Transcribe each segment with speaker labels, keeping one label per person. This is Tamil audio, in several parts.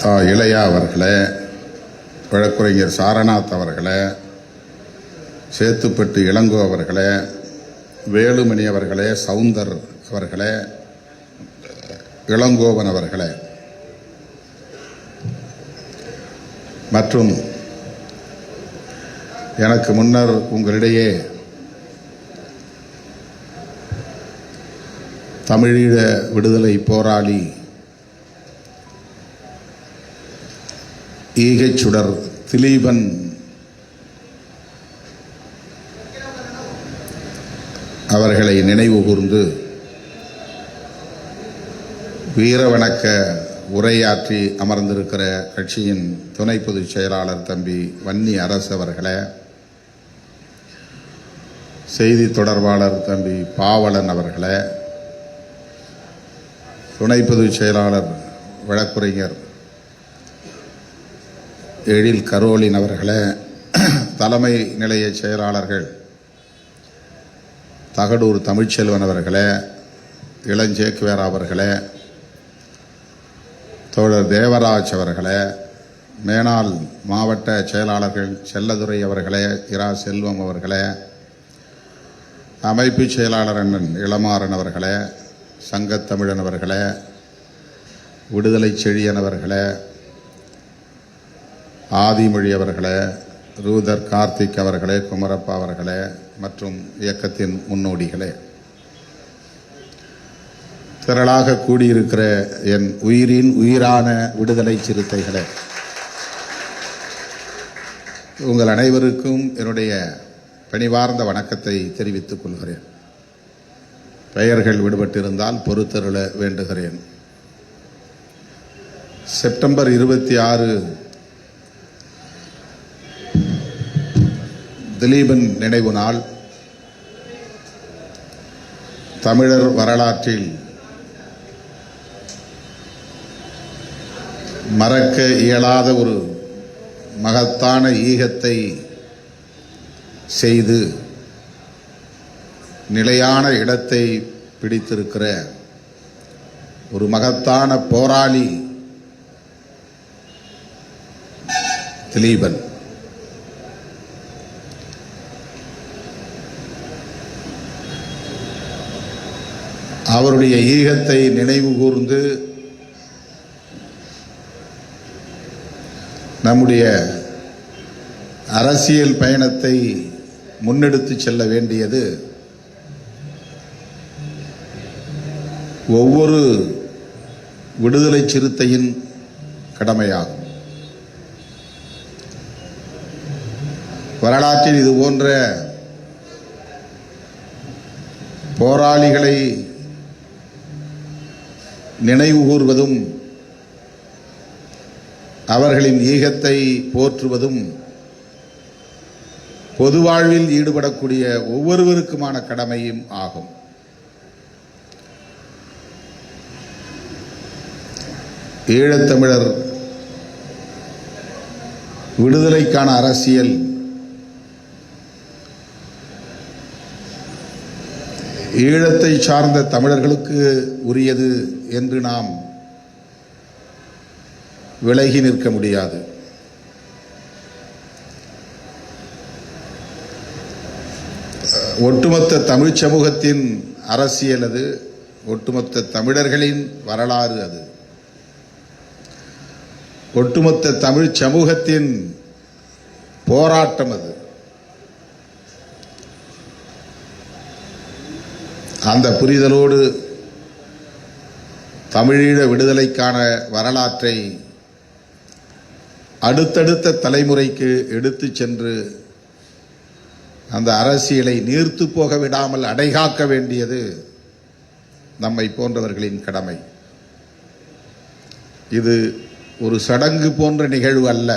Speaker 1: இளையா அவர்களே, வழக்குரைஞர் சாரநாத் அவர்களே, சேத்துப்பட்டு இளங்கோ அவர்களே, வேலுமணி அவர்களே, சவுந்தர் அவர்களே, இளங்கோவன் அவர்களே மற்றும் எனக்கு முன்னர் உங்களிடையே தமிழீழ விடுதலை போராளி ஈகைச்சுடர் திலீபன் அவர்களை நினைவு கூர்ந்து வீரவணக்க உரையாற்றி அமர்ந்திருக்கிற கட்சியின் துணை பொதுச் செயலாளர் தம்பி வன்னி அரசு அவர்களே, செய்தி தொடர்பாளர் தம்பி பாவலன் அவர்களே, துணை பொதுச் செயலாளர் வழக்குரைஞர் எழில் கரோலின் அவர்களே, தலைமை நிலைய செயலாளர்கள் தகடூர் தமிழ்ச்செல்வன் அவர்களே, இளஞ்சேக்குவேரா அவர்களே, தோழர் தேவராஜ் அவர்களே, மேனாள் மாவட்ட செயலாளர்கள் செல்லதுரை அவர்களே, இரா செல்வம் அவர்களே, அமைப்பு செயலாளர் அண்ணன் இளமாறன் அவர்களே, சங்கத்தமிழன் அவர்களே, விடுதலை செழியன் அவர்களே, ஆதிமொழி அவர்களே, ரூதர் கார்த்திக் அவர்களே, குமரப்பா அவர்களே மற்றும் இயக்கத்தின் முன்னோடிகளே, திரளாக கூடியிருக்கிற என் உயிரின் உயிரான விடுதலை சிறுத்தைகளே, உங்கள் அனைவருக்கும் என்னுடைய பணிவார்ந்த வணக்கத்தை தெரிவித்துக் கொள்கிறேன். பெயர்கள் விடுபட்டிருந்தால் பொறுத்தருள வேண்டுகிறேன். செப்டம்பர் 26 திலீபன் நினைவு நாள் தமிழர் வரலாற்றில் மறக்க இயலாத ஒரு மகத்தான ஈகத்தை செய்து நிலையான இடத்தை பிடித்திருக்கிற ஒரு மகத்தான போராளி திலீபன். அவருடைய ஈகத்தை நினைவு கூர்ந்து நம்முடைய அரசியல் பயணத்தை முன்னெடுத்து செல்ல வேண்டியது ஒவ்வொரு விடுதலை சிறுத்தையின் கடமையாகும். வரலாற்றில் இது போன்ற போராளிகளை நினைவு கூர்வதும் அவர்களின் ஈகத்தை போற்றுவதும் பொது வாழ்வில் ஈடுபடக்கூடிய ஒவ்வொருவருக்குமான கடமையும் ஆகும். ஈழத்தமிழர் விடுதலைக்கான அரசியல் ஈழத்தை சார்ந்த தமிழர்களுக்கு உரியது என்று நாம் விலகி நிற்க முடியாது. ஒட்டுமொத்த தமிழ் சமூகத்தின் அரசியல் அது, ஒட்டுமொத்த தமிழர்களின் வரலாறு அது, ஒட்டுமொத்த தமிழ் சமூகத்தின் போராட்டம் அது. அந்த புரிதலோடு தமிழீழ விடுதலைக்கான வரலாற்றை அடுத்தடுத்த தலைமுறைக்கு எடுத்து சென்று அந்த அரசியலை நீர்த்து போக விடாமல் அடைகாக்க வேண்டியது நம்மை போன்றவர்களின் கடமை. இது ஒரு சடங்கு போன்ற நிகழ்வு அல்ல.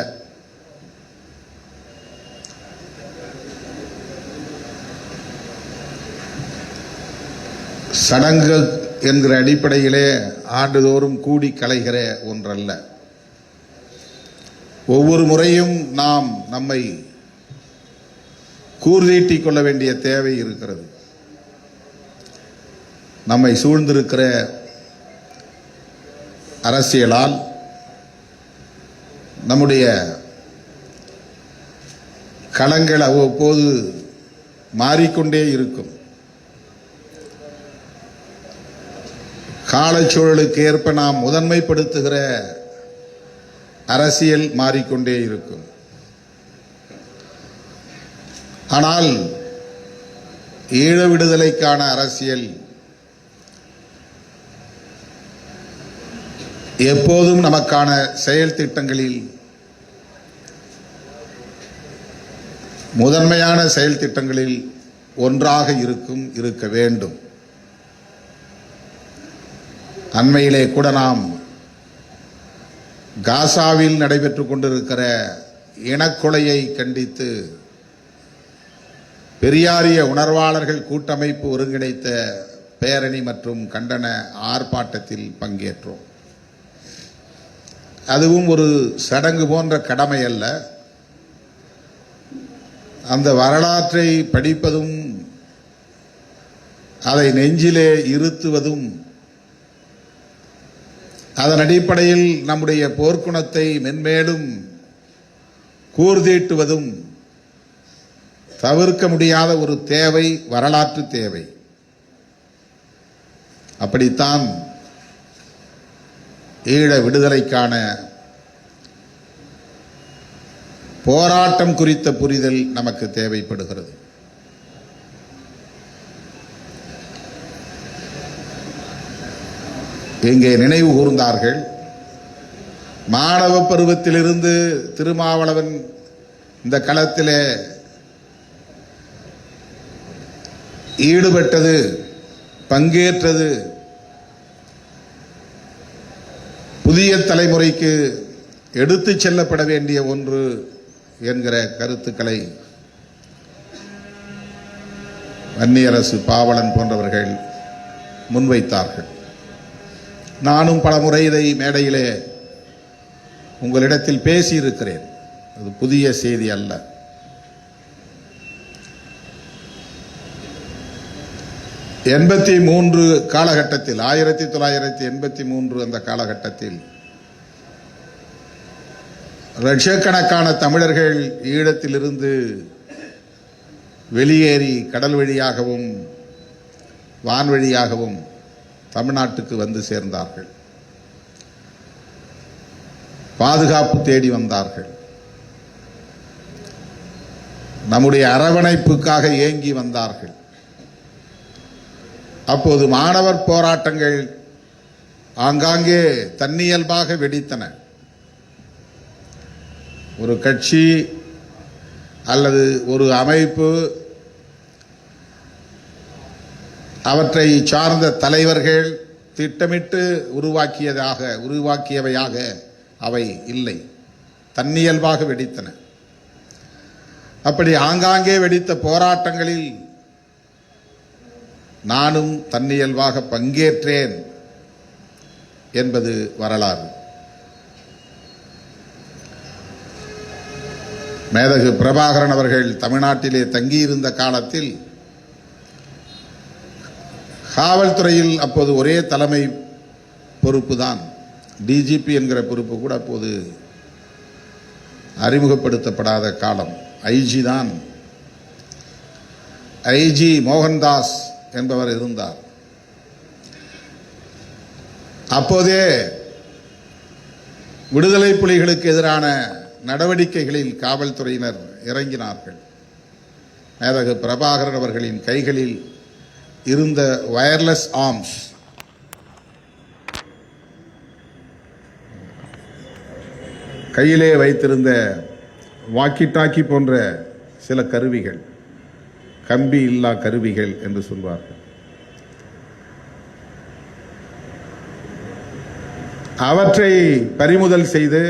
Speaker 1: சடங்கு என்கிற அடிப்படையிலே ஆண்டுதோறும் கூடி கலைகிற ஒன்றல்ல. ஒவ்வொரு முறையும் நாம் நம்மை கூர்தீட்டிக் கொள்ள வேண்டிய தேவை இருக்கிறது. நம்மை சூழ்ந்திருக்கிற அரசியலால் நம்முடைய களங்கள் அவ்வப்போது மாறிக்கொண்டே இருக்கும். காலச்சூழலுக்கு ஏற்ப நாம் முதன்மைப்படுத்துகிற அரசியல் மாறிக்கொண்டே இருக்கும். ஆனால் ஈழ விடுதலைக்கான அரசியல் எப்போதும் நமக்கான செயல் திட்டங்களில் முதன்மையான செயல் திட்டங்களில் ஒன்றாக இருக்க வேண்டும். அண்மையிலே கூட நாம் காசாவில் நடைபெற்றுக் கொண்டிருக்கிற இனக்கொலையை கண்டித்து பெரியாரிய உணர்வாளர்கள் கூட்டமைப்பு ஒருங்கிணைத்த பேரணி மற்றும் கண்டன ஆர்ப்பாட்டத்தில் பங்கேற்றோம். அதுவும் ஒரு சடங்கு போன்ற கடமை அல்ல. அந்த வரலாற்றை படிப்பதும் அதை நெஞ்சிலே இருத்துவதும் அதன் அடிப்படையில் நம்முடைய போர்க்குணத்தை மென்மேலும் கூர்தீட்டுவதும் தவிர்க்க முடியாத ஒரு தேவை, வரலாற்று தேவை. அப்படித்தான் ஈழ விடுதலைக்கான போராட்டம் குறித்த புரிதல் நமக்கு தேவைப்படுகிறது. இங்கே நினைவு கூர்ந்தார்கள், மாணவ பருவத்திலிருந்து திருமாவளவன் இந்த களத்திலே ஈடுபட்டது, பங்கேற்றது புதிய தலைமுறைக்கு எடுத்துச் செல்லப்பட வேண்டிய ஒன்று என்கிற கருத்துக்களை வன்னியரசு பாவலன் போன்றவர்கள் முன்வைத்தார்கள். நானும் பலமுறை இதை மேடையிலே உங்களிடத்தில் பேசியிருக்கிறேன். அது புதிய செய்தி அல்ல. காலகட்டத்தில் 1983 அந்த காலகட்டத்தில் லட்சக்கணக்கான தமிழர்கள் ஈழத்திலிருந்து வெளியேறி கடல் வழியாகவும் வான்வழியாகவும் தமிழ்நாட்டுக்கு வந்து சேர்ந்தார்கள். பாதுகாப்பு தேடி வந்தார்கள். நம்முடைய அரவணைப்புக்காக ஏங்கி வந்தார்கள். அப்போது மாணவர் போராட்டங்கள் ஆங்காங்கே தன்னியல்பாக வெடித்தன. ஒரு கட்சி அல்லது ஒரு அமைப்பு, அவற்றை சார்ந்த தலைவர்கள் திட்டமிட்டு உருவாக்கியவையாக அவை இல்லை, தன்னியல்பாக வெடித்தன. அப்படி ஆங்காங்கே வெடித்த போராட்டங்களில் நானும் தன்னியல்பாக பங்கேற்றேன் என்பது வரலாறு. மேதகு பிரபாகரன் அவர்கள் தமிழ்நாட்டிலே தங்கியிருந்த காலத்தில் காவல்துறையில் அப்போது ஒரே தலைமை பொறுப்பு தான், டிஜிபி என்கிற பொறுப்பு கூட அப்போது அறிமுகப்படுத்தப்படாத காலம். ஐஜி தான், ஐஜி மோகன்தாஸ் என்பவர் இருந்தார். அப்போதே விடுதலை புலிகளுக்கு எதிரான நடவடிக்கைகளில் காவல்துறையினர் இறங்கினார்கள். மேதகு பிரபாகரன் அவர்களின் கைகளில் இருந்த வயர்லெஸ் ஆர்ம்ஸ், கையிலே வைத்திருந்த வாக்கி டாக்கி போன்ற சில கருவிகள், கம்பி இல்லா கருவிகள் என்று சொல்வார்கள், அவற்றை பறிமுதல் செய்து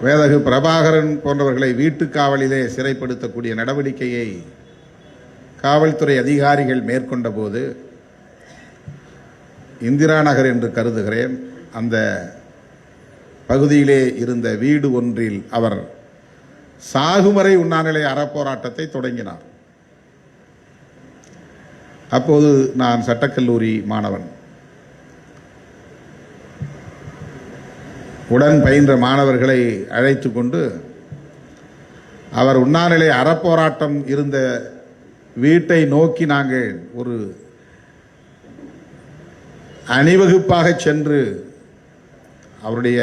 Speaker 1: மேதகு பிரபாகரன் போன்றவர்களை வீட்டு காவலிலே சிறைப்படுத்தக்கூடிய நடவடிக்கையை காவல்துறை அதிகாரிகள் மேற்கொண்ட போது, இந்திரா நகர் என்று கருதுகிறேன், அந்த பகுதியிலே இருந்த வீடு ஒன்றில் அவர் சாகுமறை உண்ணாநிலை அறப்போராட்டத்தை தொடங்கினார். அப்போது நான் சட்டக்கல்லூரி மாணவன். உடன் பயின்ற மாணவர்களை அழைத்து கொண்டு அவர் உண்ணாநிலை அறப்போராட்டம் இருந்த வீட்டை நோக்கி நாங்கள் ஒரு அணிவகுப்பாக சென்று அவருடைய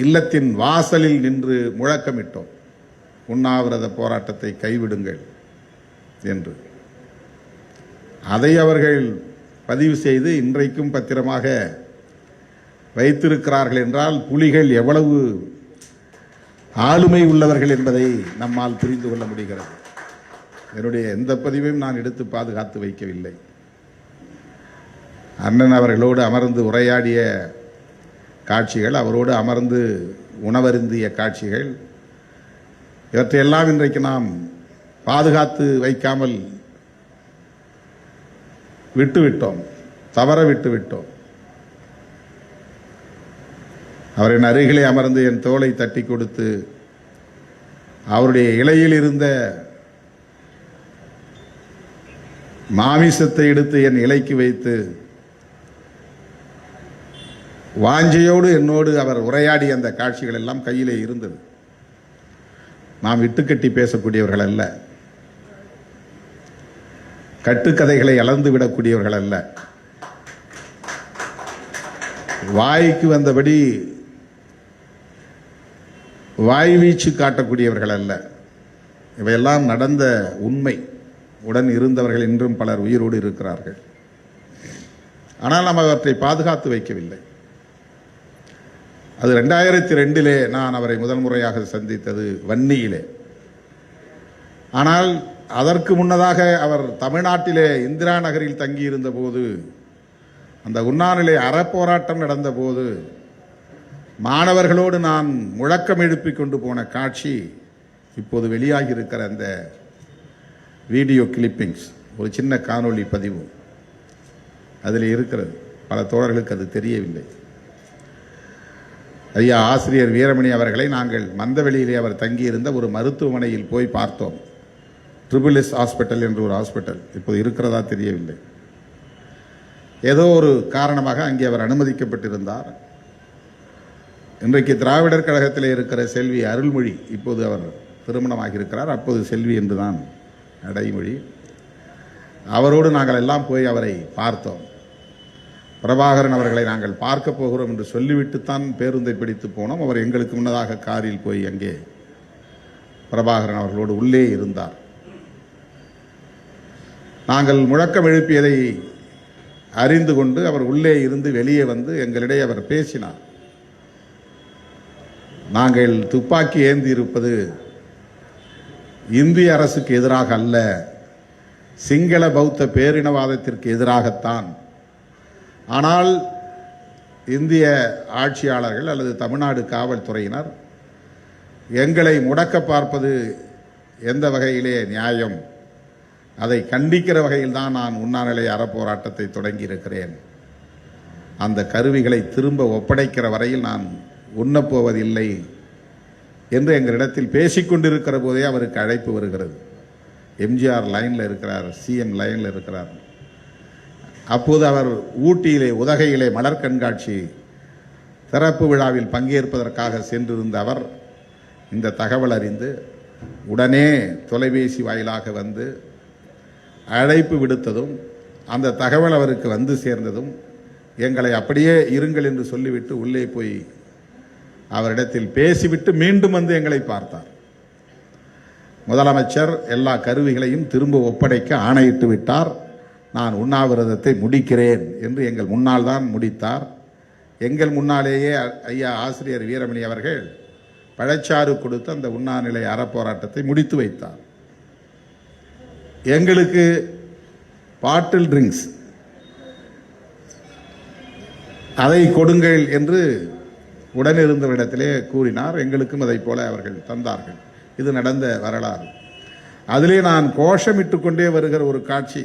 Speaker 1: இல்லத்தின் வாசலில் நின்று முழக்கமிட்டோம், உண்ணாவிரத போராட்டத்தை கைவிடுங்கள் என்று. அதை அவர்கள் பதிவு செய்து இன்றைக்கும் பத்திரமாக வைத்திருக்கிறார்கள் என்றால் புலிகள் எவ்வளவு ஆளுமை உள்ளவர்கள் என்பதை நம்மால் புரிந்து கொள்ள முடிகிறது. என்னுடைய எந்த பதிவையும் நான் எடுத்து பாதுகாத்து வைக்கவில்லை. அண்ணன் அவர்களோடு அமர்ந்து உரையாடிய காட்சிகள், அவரோடு அமர்ந்து உணவருந்திய காட்சிகள், இவற்றையெல்லாம் இன்றைக்கு நாம் பாதுகாத்து வைக்காமல் விட்டுவிட்டோம், தவற விட்டுவிட்டோம். அவரின் அருகிலே அமர்ந்து என் தோளை தட்டி கொடுத்து அவருடைய இலையில் இருந்த மாமிசத்தை எடுத்து என் இலைக்கு வைத்து வாஞ்சையோடு என்னோடு அவர் உரையாடிய அந்த காட்சிகள் எல்லாம் கையிலே இருந்தது. நாம் விட்டுக்கட்டி பேசக்கூடியவர்கள் அல்ல, கட்டுக்கதைகளை அளந்து விடக்கூடியவர்கள் அல்ல, வாய்க்கு வந்தபடி வாய் வீச்சு காட்டக்கூடியவர்கள் அல்ல. இவையெல்லாம் நடந்த உண்மை. உடன் இருந்தவர்கள் இன்றும் பலர் உயிரோடு இருக்கிறார்கள். ஆனால் நாம் அவற்றை பாதுகாத்து வைக்கவில்லை. அது 2002 நான் அவரை முதல் முறையாக சந்தித்தது வன்னியிலே. ஆனால் அதற்கு முன்னதாக அவர் தமிழ்நாட்டிலே இந்திரா நகரில் தங்கியிருந்த போது, அந்த உண்ணாநிலை அறப்போராட்டம் நடந்த போது மாணவர்களோடு நான் முழக்கம் எழுப்பி கொண்டு போன காட்சி இப்போது வெளியாகி இருக்கிற அந்த வீடியோ கிளிப்பிங்ஸ், ஒரு சின்ன காணொளி பதிவு அதில் இருக்கிறது. பல தோழர்களுக்கு அது தெரியவில்லை. ஐயா ஆசிரியர் வீரமணி அவர்களை நாங்கள் மந்தவெளியிலே அவர் தங்கியிருந்த ஒரு மருத்துவமனையில் போய் பார்த்தோம். SSS ஹாஸ்பிட்டல் என்று ஒரு ஹாஸ்பிட்டல் இப்போது இருக்கிறதா தெரியவில்லை. ஏதோ ஒரு காரணமாக அங்கே அவர் அனுமதிக்கப்பட்டிருந்தார். இன்றைக்கு திராவிடர் கழகத்தில் இருக்கிற செல்வி அருள்மொழி, இப்போது அவர் திருமணமாகி இருக்கிறார், அப்போது செல்வி என்றுதான் அடைமொழி. அவரோடு நாங்கள் எல்லாம் போய் அவரை பார்த்தோம். பிரபாகரன் அவர்களை நாங்கள் பார்க்க போகிறோம் என்று சொல்லிவிட்டுத்தான் பேருந்தை பிடித்து போனோம். அவர் எங்களுக்கு முன்னதாக காரில் போய் அங்கே பிரபாகரன் அவர்களோடு உள்ளே இருந்தார். நாங்கள் முழக்கம் எழுப்பியதை அறிந்து கொண்டு அவர் உள்ளே இருந்து வெளியே வந்து எங்களிடையே அவர் பேசினார். நாங்கள் துப்பாக்கி ஏந்தி இருப்பது இந்திய அரசுக்கு எதிராக அல்ல, சிங்கள பௌத்த பேரினவாதத்திற்கு எதிராகத்தான். ஆனால் இந்திய ஆட்சியாளர்கள் அல்லது தமிழ்நாடு காவல்துறையினர் எங்களை முடக்க பார்ப்பது எந்த வகையிலே நியாயம், அதை கண்டிக்கிற வகையில் தான் நான் உண்ணாநிலை அறப்போராட்டத்தை தொடங்கியிருக்கிறேன். அந்த கருவிகளை திரும்ப ஒப்படைக்கிற வரையில் நான் உண்ணப்போவதில்லை என்று எங்களிடத்தில் பேசிக்கொண்டிருக்கிற போதே அவருக்கு அழைப்பு வருகிறது. எம்ஜிஆர் லைனில் இருக்கிறார், சிஎம் லைனில் இருக்கிறார். அப்போது அவர் ஊட்டியிலே உதகையிலே மலர் கண்காட்சி திறப்பு விழாவில் பங்கேற்பதற்காக சென்றிருந்த அவர் இந்த தகவல் அறிந்து உடனே தொலைபேசி வாயிலாக வந்து அழைப்பு விடுத்ததும், அந்த தகவல் அவருக்கு வந்து சேர்ந்ததும் எங்களை அப்படியே இருங்கள் என்று சொல்லிவிட்டு உள்ளே போய் அவரிடத்தில் பேசிவிட்டு மீண்டும் வந்து எங்களை பார்த்தார். முதலமைச்சர் எல்லா கருவிகளையும் திரும்ப ஒப்படைக்க ஆணையிட்டு விட்டார். நான் உண்ணாவிரதத்தை முடிக்கிறேன் என்று எங்கள் முன்னால் தான் முடித்தார். எங்கள் முன்னாலேயே ஐயா ஆசிரியர் வீரமணி அவர்கள் பழச்சாறு கொடுத்து அந்த உண்ணாநிலை அறப்போராட்டத்தை முடித்து வைத்தார். எங்களுக்கு பாட்டில் ட்ரிங்க்ஸ் அதை கொடுங்கள் என்று உடனிருந்தவரிடத்திலே கூறினார். எங்களுக்கும் அதை போல அவர்கள் தந்தார்கள். இது நடந்த வரலாறு. அதிலே நான் கோஷமிட்டு கொண்டே வருகிற ஒரு காட்சி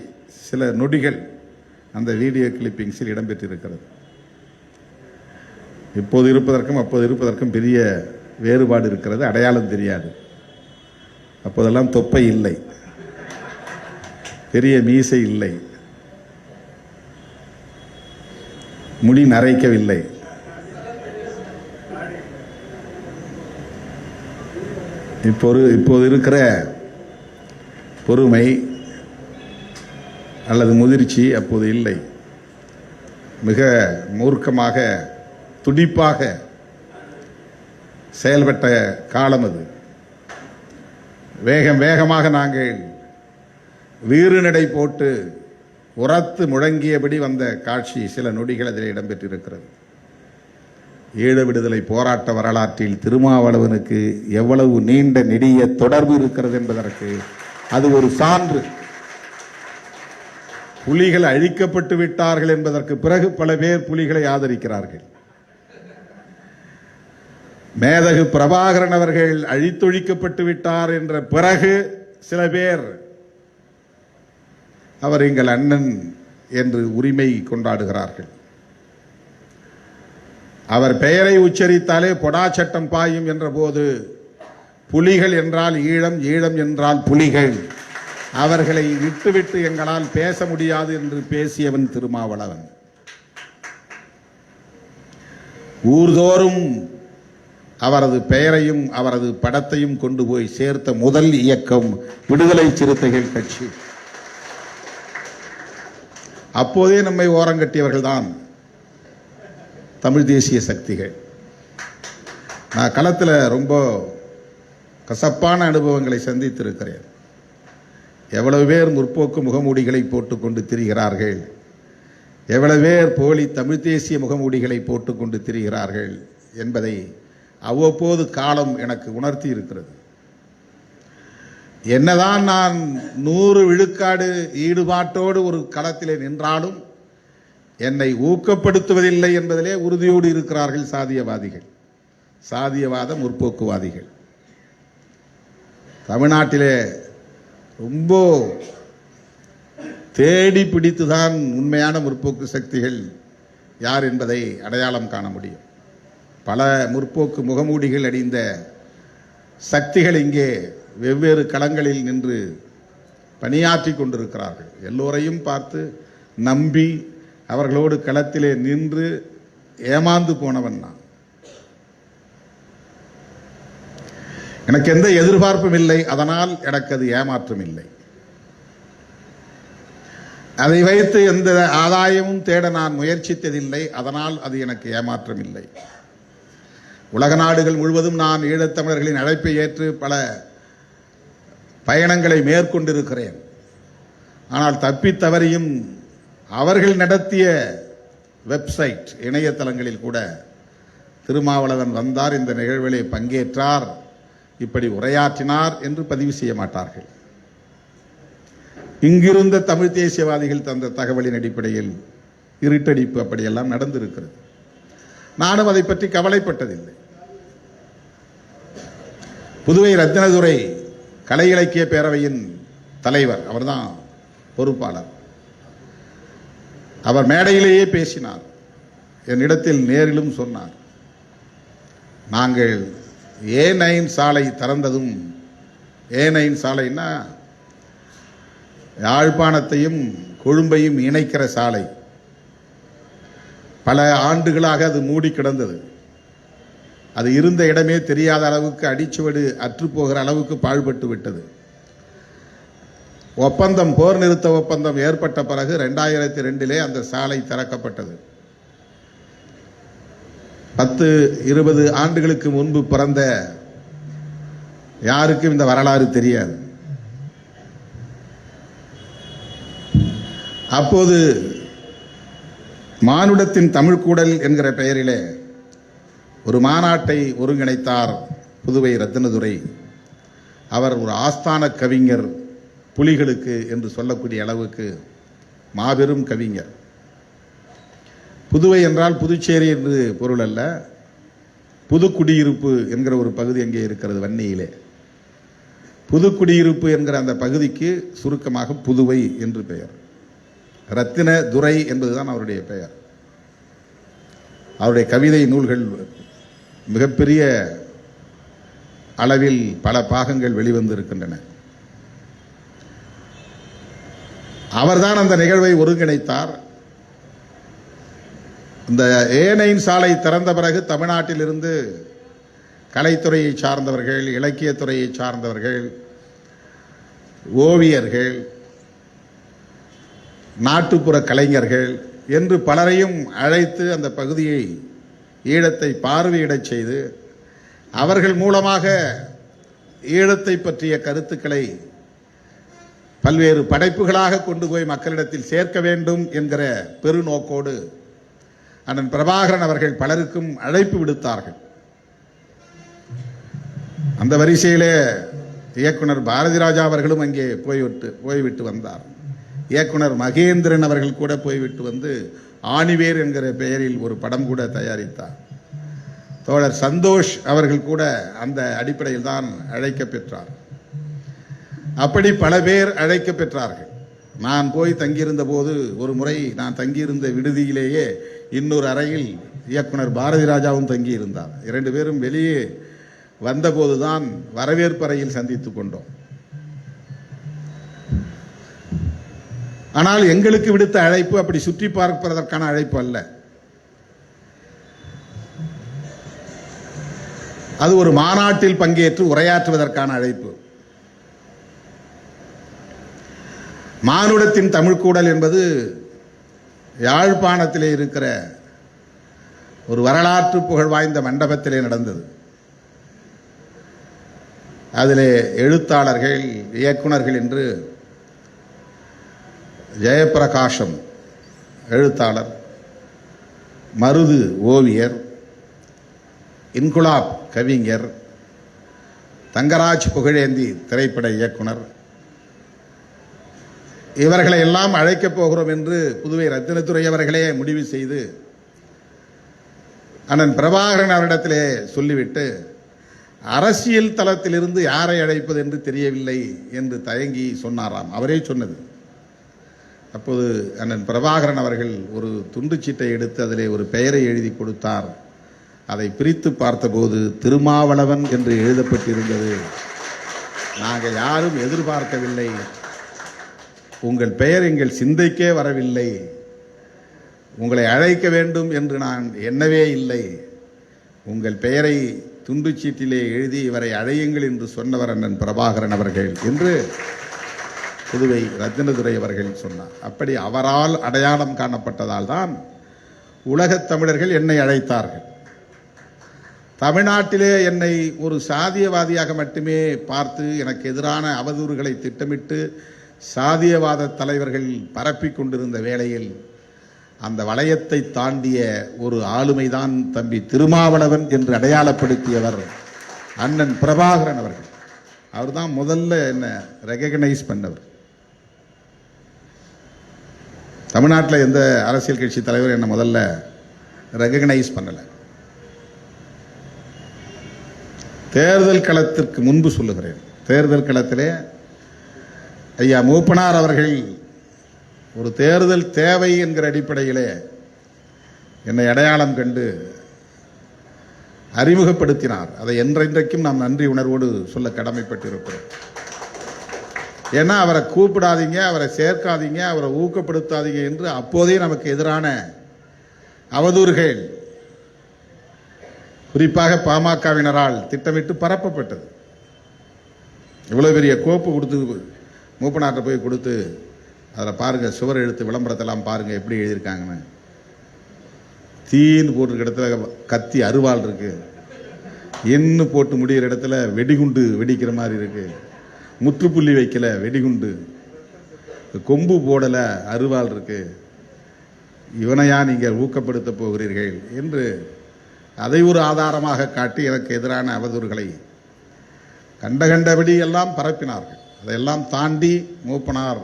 Speaker 1: சில நொடிகள் அந்த வீடியோ கிளிப்பிங்ஸில் இடம்பெற்றிருக்கிறது. இப்போது இருப்பதற்கும் அப்போது இருப்பதற்கும் பெரிய வேறுபாடு இருக்கிறது. அடையாளம் தெரியாது. அப்போதெல்லாம் தொப்பை இல்லை, பெரிய மீசை இல்லை, முடி நரைக்கவில்லை. இப்போது இருக்கிற பொறுமை அல்லது முதிர்ச்சி அப்போது இல்லை. மிக மூர்க்கமாக துடிப்பாக செயல்பட்ட காலம் அது. வேகமாக நாங்கள் வீறுநடை போட்டு உரத்து முழங்கியபடி வந்த காட்சி சில நொடிகள் அதில் இடம்பெற்றிருக்கிறது. ஈழ விடுதலை போராட்ட வரலாற்றில் திருமாவளவனுக்கு எவ்வளவு நீண்ட நெடிய தொடர்பு இருக்கிறது என்பதற்கு அது ஒரு சான்று. புலிகள் அழிக்கப்பட்டு விட்டார்கள் என்பதற்கு பிறகு பல பேர் புலிகளை ஆதரிக்கிறார்கள். மேதகு பிரபாகரன் அவர்கள் அழித்தொழிக்கப்பட்டு விட்டார் என்ற பிறகு சில பேர் அவர் எங்கள் அண்ணன் என்று உரிமை கொண்டாடுகிறார்கள். அவர் பெயரை உச்சரித்தாலே பொடா சட்டம் பாயும் என்ற போது புலிகள் என்றால் ஈழம், ஈழம் என்றால் புலிகள், அவர்களை விட்டுவிட்டு எங்களால் பேச முடியாது என்று பேசியவன் திருமாவளவன். ஊர்தோறும் அவரது பெயரையும் அவரது படத்தையும் கொண்டு போய் சேர்த்த முதல் இயக்கம் விடுதலை சிறுத்தைகள் கட்சி. அப்போதே நம்மை ஓரங்கட்டியவர்கள் தான் தமிழ் தேசிய சக்திகள். நான் களத்தில் ரொம்ப கசப்பான அனுபவங்களை சந்தித்திருக்கிறேன். எவ்வளவு பேர் முற்போக்கு முகமூடிகளை போட்டுக்கொண்டு திரிகிறார்கள், எவ்வளவு பேர் போலி தமிழ் தேசிய முகமூடிகளை போட்டுக்கொண்டு திரிகிறார்கள் என்பதை அவ்வப்போது காலம் எனக்கு உணர்த்தி இருக்கிறது. என்னதான் நான் 100 விழுக்காடு ஈடுபாட்டோடு ஒரு களத்திலே நின்றாலும் என்னை ஊக்கப்படுத்துவதில்லை என்பதிலே உறுதியோடு இருக்கிறார்கள் சாதியவாதிகள், சாதியவாத முற்போக்குவாதிகள். தமிழ்நாட்டிலே ரொம்ப தேடி பிடித்துதான் உண்மையான முற்போக்கு சக்திகள் யார் என்பதை அடையாளம் காண முடியும். பல முற்போக்கு முகமூடிகள் அணிந்த சக்திகள் இங்கே வெவ்வேறு களங்களில் நின்று பணியாற்றி கொண்டிருக்கிறார்கள். எல்லோரையும் பார்த்து நம்பி அவர்களோடு களத்திலே நின்று ஏமாந்து போனவன் நான். எனக்கு எந்த எதிர்பார்ப்பும் இல்லை, அதனால் எனக்கு அது ஏமாற்றம் இல்லை. அதை வைத்து எந்த ஆதாயமும் தேட நான் முயற்சித்ததில்லை, அதனால் அது எனக்கு ஏமாற்றம் இல்லை. உலக நாடுகள் முழுவதும் நான் ஈழத்தமிழர்களின் அழைப்பை ஏற்று பல பயணங்களை மேற்கொண்டிருக்கிறேன். ஆனால் தப்பித்தவரையும் அவர்கள் நடத்திய வெப்சைட் இணையதளங்களில் கூட திருமாவளவன் வந்தார், இந்த நிகழ்விலே பங்கேற்றார், இப்படி உரையாற்றினார் என்று பதிவு செய்ய மாட்டார்கள். இங்கிருந்த தமிழ் தேசியவாதிகள் தந்த தகவலின் அடிப்படையில் இருட்டடிப்பு அப்படியெல்லாம் நடந்திருக்கிறது. நானும் அதை பற்றி கவலைப்பட்டதில்லை. புதுவை ரத்தினதுரை கலை இலக்கிய பேரவையின் தலைவர், அவர்தான் பொறுப்பாளர். அவர் மேடையிலேயே பேசினார், என்னிடத்தில் நேரிலும் சொன்னார். நாங்கள் A9 சாலை திறந்ததும், A9 சாலைன்னா யாழ்ப்பாணத்தையும் கொழும்பையும் இணைக்கிற சாலை, பல ஆண்டுகளாக அது மூடி கிடந்தது. அது இருந்த இடமே தெரியாத அளவுக்கு, அடிச்சுவடு அற்றுப்போகிற அளவுக்கு பாழ்பட்டு விட்டது. ஒப்பந்தம், போர் நிறுத்த ஒப்பந்தம் ஏற்பட்ட பிறகு 2002 அந்த சாலை திறக்கப்பட்டது. 10-20 ஆண்டுகளுக்கு முன்பு பிறந்த யாருக்கும் இந்த வரலாறு தெரியாது. அப்போது மானுடத்தின் தமிழ்கூடல் என்கிற பெயரிலே ஒரு மாநாட்டை ஒருங்கிணைத்தார் புதுவை ரத்தினதுரை. அவர் ஒரு ஆஸ்தான கவிஞர், புலிகளுக்கு என்று சொல்லக்கூடிய அளவுக்கு மாபெரும் கவிஞர். புதுவை என்றால் புதுச்சேரி என்று பொருள் அல்ல, புதுக்குடியிருப்பு என்கிற ஒரு பகுதி அங்கே இருக்கிறது வன்னியிலே. புதுக்குடியிருப்பு என்கிற அந்த பகுதிக்கு சுருக்கமாக புதுவை என்று பெயர். ரத்தின துரை என்பதுதான் அவருடைய பெயர். அவருடைய கவிதை நூல்கள் மிகப்பெரிய அளவில் பல பாகங்கள் வெளிவந்திருக்கின்றன. அவர்தான் அந்த நிகழ்வை ஒருங்கிணைத்தார். இந்த A9 சாலை திறந்த பிறகு தமிழ்நாட்டிலிருந்து கலைத்துறையை சார்ந்தவர்கள், இலக்கியத்துறையை சார்ந்தவர்கள், ஓவியர்கள், நாட்டுப்புற கலைஞர்கள் என்று பலரையும் அழைத்து அந்த பகுதியை, ஈழத்தை பார்வையிடச் செய்து அவர்கள் மூலமாக ஈழத்தை பற்றிய கருத்துக்களை பல்வேறு படைப்புகளாக கொண்டு போய் மக்களிடத்தில் சேர்க்க வேண்டும் என்கிற பெருநோக்கோடு அண்ணன் பிரபாகரன் அவர்கள் பலருக்கும் அழைப்பு விடுத்தார்கள். அந்த வரிசையிலே இயக்குனர் பாரதி ராஜா அவர்களும் அங்கே போய்விட்டு வந்தார். இயக்குனர் மகேந்திரன் அவர்கள் கூட போய்விட்டு வந்து ஆணிவேர் என்கிற பெயரில் ஒரு படம் கூட தயாரித்தார். தோழர் சந்தோஷ் அவர்கள் கூட அந்த அடிப்படையில் தான் அழைக்க பெற்றார். அப்படி பல பேர் அழைக்க பெற்றார்கள். நான் போய் தங்கியிருந்த போது ஒரு முறை நான் தங்கியிருந்த விடுதியிலேயே இன்னொரு அறையில் இயக்குனர் பாரதி ராஜாவும் தங்கியிருந்தார். 2 பேரும் வெளியே வந்தபோதுதான் வரவேற்பறையில் சந்தித்துக் கொண்டோம். ஆனால் எங்களுக்கு விடுத்த அழைப்பு அப்படி சுற்றி பார்ப்பதற்கான அழைப்பு அல்ல. அது ஒரு மாநாட்டில் பங்கேற்று உரையாற்றுவதற்கான அழைப்பு. மானுடத்தின் தமிழ்கூடல் என்பது யாழ்ப்பாணத்திலே இருக்கிற ஒரு வரலாற்று புகழ் வாய்ந்த மண்டபத்திலே நடந்தது. அதிலே எழுத்தாளர்கள், இயக்குனர்கள் என்று ஜெயப்பிரகாசம் எழுத்தாளர், மருது ஓவியர், இன்குலாப் கவிஞர், தங்கராஜ் புகழேந்தி திரைப்பட இயக்குனர், இவர்களை எல்லாம் அழைக்கப் போகிறோம் என்று புதுவை ரத்தினத்துறை அவர்களே முடிவு செய்து அண்ணன் பிரபாகரன் அவரிடத்திலே சொல்லிவிட்டு, அரசியல் தளத்திலிருந்து யாரை அழைப்பது என்று தெரியவில்லை என்று தயங்கி சொன்னாராம். அவரே சொன்னது. அப்போது அண்ணன் பிரபாகரன் அவர்கள் ஒரு துண்டுச்சீட்டை எடுத்து அதிலே ஒரு பெயரை எழுதி கொடுத்தார். அதை பிரித்து பார்த்தபோது திருமாவளவன் என்று எழுதப்பட்டிருந்தது. நாங்கள் யாரும் எதிர்பார்க்கவில்லை, உங்கள் பெயர் எங்கள் சிந்தைக்கே வரவில்லை, உங்களை அழைக்க வேண்டும் என்று நான் எண்ணவே இல்லை, உங்கள் பெயரை துண்டுச்சீட்டிலே எழுதி இவரை அழையுங்கள் என்று சொன்னவர் அண்ணன் பிரபாகரன் அவர்கள் என்று புதுவை ரத்தினதுரை அவர்கள் சொன்னார். அப்படி அவரால் அடையாளம் காணப்பட்டதால் தான் உலகத் தமிழர்கள் என்னை அழைத்தார்கள். தமிழ்நாட்டிலே என்னை ஒரு சாதியவாதியாக மட்டுமே பார்த்து எனக்கு எதிரான அவதூறுகளை திட்டமிட்டு சாதியவாத தலைவர்கள் பரப்பிக் கொண்டிருந்த வேளையில் அந்த வளையத்தை தாண்டிய ஒரு ஆளுமைதான் தம்பி திருமாவளவன் என்று அடையாளப்படுத்தியவர் அண்ணன் பிரபாகரன் அவர்கள். அவர் தான் முதல்ல என்ன ரெகக்னைஸ் பண்ணவர். தமிழ்நாட்டில் எந்த அரசியல் கட்சி தலைவர் என்ன முதல்ல ரெகக்னைஸ் பண்ணலை. தேர்தல் களத்திற்கு முன்பு சொல்லுகிறேன், தேர்தல் களத்திலே ஐயா மூப்பனார் அவர்கள் ஒரு தேர்தல் தேவை என்கிற அடிப்படையிலே என்னை அடையாளம் கண்டு அறிமுகப்படுத்தினார். அதை என்றென்றைக்கும் நாம் நன்றி உணர்வோடு சொல்ல கடமைப்பட்டிருக்கிறோம். ஏன்னா அவரை கூப்பிடாதீங்க, அவரை சேர்க்காதீங்க, அவரை ஊக்கப்படுத்தாதீங்க என்று அப்போதே நமக்கு எதிரான அவதூறுகள் குறிப்பாக பாமகவினரால் திட்டமிட்டு பரப்பப்பட்டது. இவ்வளவு பெரிய கோப்பு கொடுத்து மூப்பனார்ட்ட போய் கொடுத்து அதில் பாருங்கள், சுவர் எழுத்து விளம்பரத்தெல்லாம் பாருங்கள் எப்படி எழுதியிருக்காங்கன்னு. தீன்னு போட்டிருக்க இடத்துல கத்தி அருவாள் இருக்கு, எண்ணு போட்டு முடிகிற இடத்துல வெடிகுண்டு வெடிக்கிற மாதிரி இருக்கு, முற்றுப்புள்ளி வைக்கல வெடிகுண்டு, கொம்பு போடல அருவாள் இருக்கு, இவனையா நீங்கள் ஊக்கப்படுத்த போகிறீர்கள் என்று அதை ஒரு ஆதாரமாக காட்டி எனக்கு எதிரான அவதூறுகளை கண்டபடி எல்லாம் பரப்பினார்கள். அதையெல்லாம் தாண்டி மூப்பனார்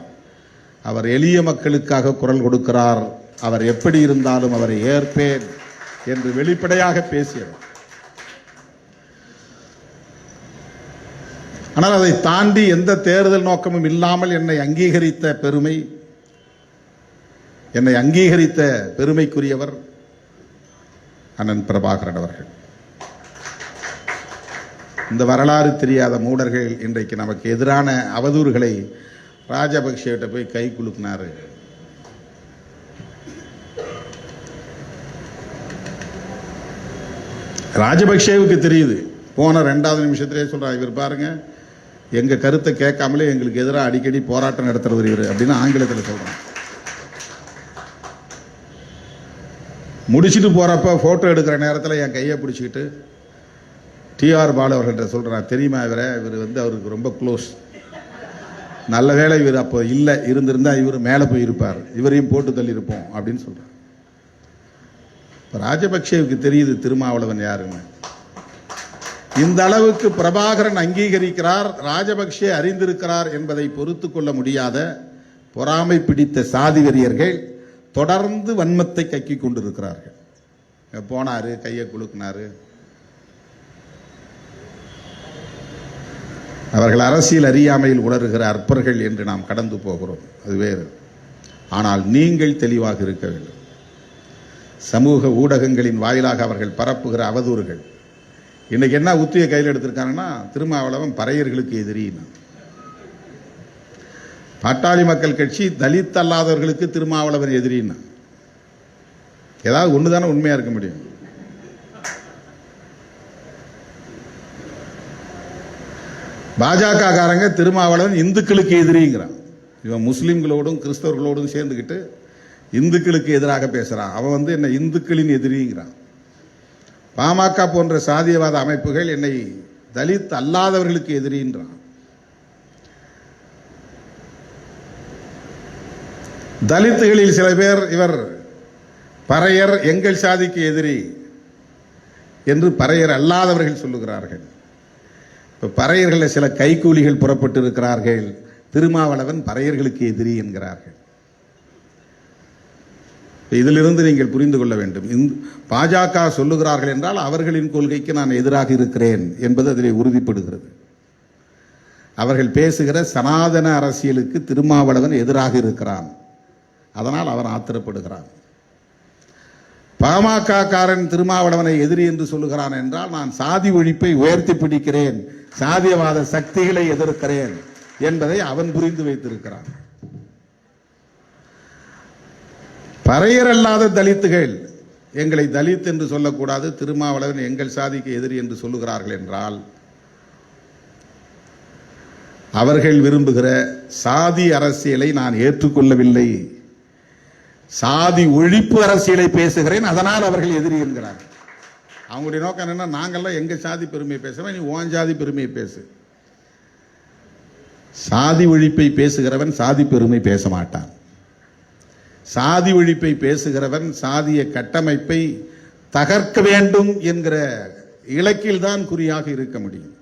Speaker 1: அவர் எளிய மக்களுக்காக குரல் கொடுக்கிறார், அவர் எப்படி இருந்தாலும் அவரை ஏற்பேன் என்று வெளிப்படையாக பேசியவர். ஆனால் அதை தாண்டி எந்த தேர்தல் நோக்கமும் இல்லாமல் என்னை அங்கீகரித்த பெருமைக்குரியவர் அண்ணன் பிரபாகரன் அவர்கள். இந்த வரலாறு தெரியாத மூடர்கள் இன்றைக்கு நமக்கு எதிரான அவதூறுகளை ராஜபக்சேட்ட போய் கை குலுக்கினாரு. ராஜபக்சேவுக்கு தெரியுது போன 2வது நிமிஷத்திலே சொல்றார், இவர் பாருங்க எங்க கருத்தை கேட்காமலே எங்களுக்கு எதிராக அடிக்கடி போராட்டம் நடத்துறவர் இவர் அப்படின்னு ஆங்கிலத்தில் சொல்றாங்க. முடிச்சுட்டு போறப்ப போட்டோ எடுக்கிற நேரத்தில் என் கையை பிடிச்சிக்கிட்டு டிஆர் பாலு அவர்கள்ட்ட சொல்றான், தெரியுமா இவர் அவருக்கு ரொம்ப க்ளோஸ், நல்ல வேளை இவர் அப்போ இல்லை, இருந்திருந்தா இவர் மேலே போய் இருப்பார், இவரையும் போட்டு தள்ளி இருப்போம் அப்படின்னு சொல்றார். ராஜபக்சேவுக்கு தெரியுது திருமாவளவன் யாருன்னு. இந்த அளவுக்கு பிரபாகரன் அங்கீகரிக்கிறார், ராஜபக்சே அறிந்திருக்கிறார் என்பதை பொறுத்து கொள்ள முடியாத பொறாமை பிடித்த சாதி வெறியர்கள் தொடர்ந்து வன்மத்தை கக்கி கொண்டிருக்கிறார்கள். போனாரு, கையை குலுக்கினாரு. அவர்கள் அரசியல் அறியாமையில் உணர்கிற அற்பர்கள் என்று நாம் கடந்து போகிறோம், அது வேறு. ஆனால் நீங்கள் தெளிவாக இருக்க வேண்டும். சமூக ஊடகங்களின் வாயிலாக அவர்கள் பரப்புகிற அவதூறுகள். இன்னைக்கு என்ன உத்தியை கையில் எடுத்திருக்காங்கன்னா, திருமாவளவன் பறையர்களுக்கு எதிரின்னா, பாட்டாளி மக்கள் கட்சி தலித் அல்லாதவர்களுக்கு திருமாவளவன் எதிரின்னா, ஏதாவது ஒண்ணுதானே உண்மையா இருக்க முடியும். பாஜக காரங்க திருமாவளவன் இந்துக்களுக்கு எதிரிங்கிறான். இவன் முஸ்லிம்களோடும் கிறிஸ்தவர்களோடும் சேர்ந்துக்கிட்டு இந்துக்களுக்கு எதிராக பேசுறான். அவன் என்ன இந்துக்களின் எதிரிங்கிறான். பாமக போன்ற சாதியவாத அமைப்புகள் என்னை தலித் அல்லாதவர்களுக்கு எதிரின்றான். தலித்துகளில் சில பேர் இவர் பறையர் எங்கள் சாதிக்கு எதிரி என்று பறையர் அல்லாதவர்கள் சொல்லுகிறார்கள். இப்ப பறையர்கள் சில கைக்கூலிகள் புறப்பட்டு இருக்கிறார்கள், திருமாவளவன் பறையர்களுக்கு எதிரி என்கிறார்கள். இதிலிருந்து நீங்கள் புரிந்து கொள்ள வேண்டும், பாஜக சொல்லுகிறார்கள் என்றால் அவர்களின் கொள்கைக்கு நான் எதிராக இருக்கிறேன் என்பது அதிலே உறுதிப்படுகிறது. அவர்கள் பேசுகிற சனாதன அரசியலுக்கு திருமாவளவன் எதிராக இருக்கிறான், அதனால் அவன் ஆத்திரப்படுகிறான். பாமக காரன் திருமாவளவனை எதிரி என்று சொல்லுகிறான் என்றால் நான் சாதி ஒழிப்பை உயர்த்தி பிடிக்கிறேன், சாதியவாத சக்திகளை எதிர்க்கிறேன் என்பதை அவன் புரிந்து வைத்திருக்கிறான். பறையர் அல்லாத தலித்துகள் எங்களை தலித் என்று சொல்லக்கூடாது, திருமாவளவன் எங்கள் சாதிக்கு எதிரி என்று சொல்லுகிறார்கள் என்றால் அவர்கள் விரும்புகிற சாதி அரசியலை நான் ஏற்றுக்கொள்ளவில்லை, சாதி ஒழிப்பு அரசியலை பேசுகிறேன், அதனால் அவர்கள் எதிரி என்கிறார். அவங்களுடைய நோக்கம் என்னன்னா, நாங்கள்லாம் எங்க சாதி பெருமையை பேசுறோம், நீ உன் சாதி பெருமையை பேசு. சாதி ஒழிப்பை பேசுகிறவன் சாதி பெருமை பேச மாட்டான். சாதி ஒழிப்பை பேசுகிறவன் சாதிய கட்டமைப்பை தகர்க்க வேண்டும் என்கிற இலக்கில் தான் குறியாக இருக்க முடியும்.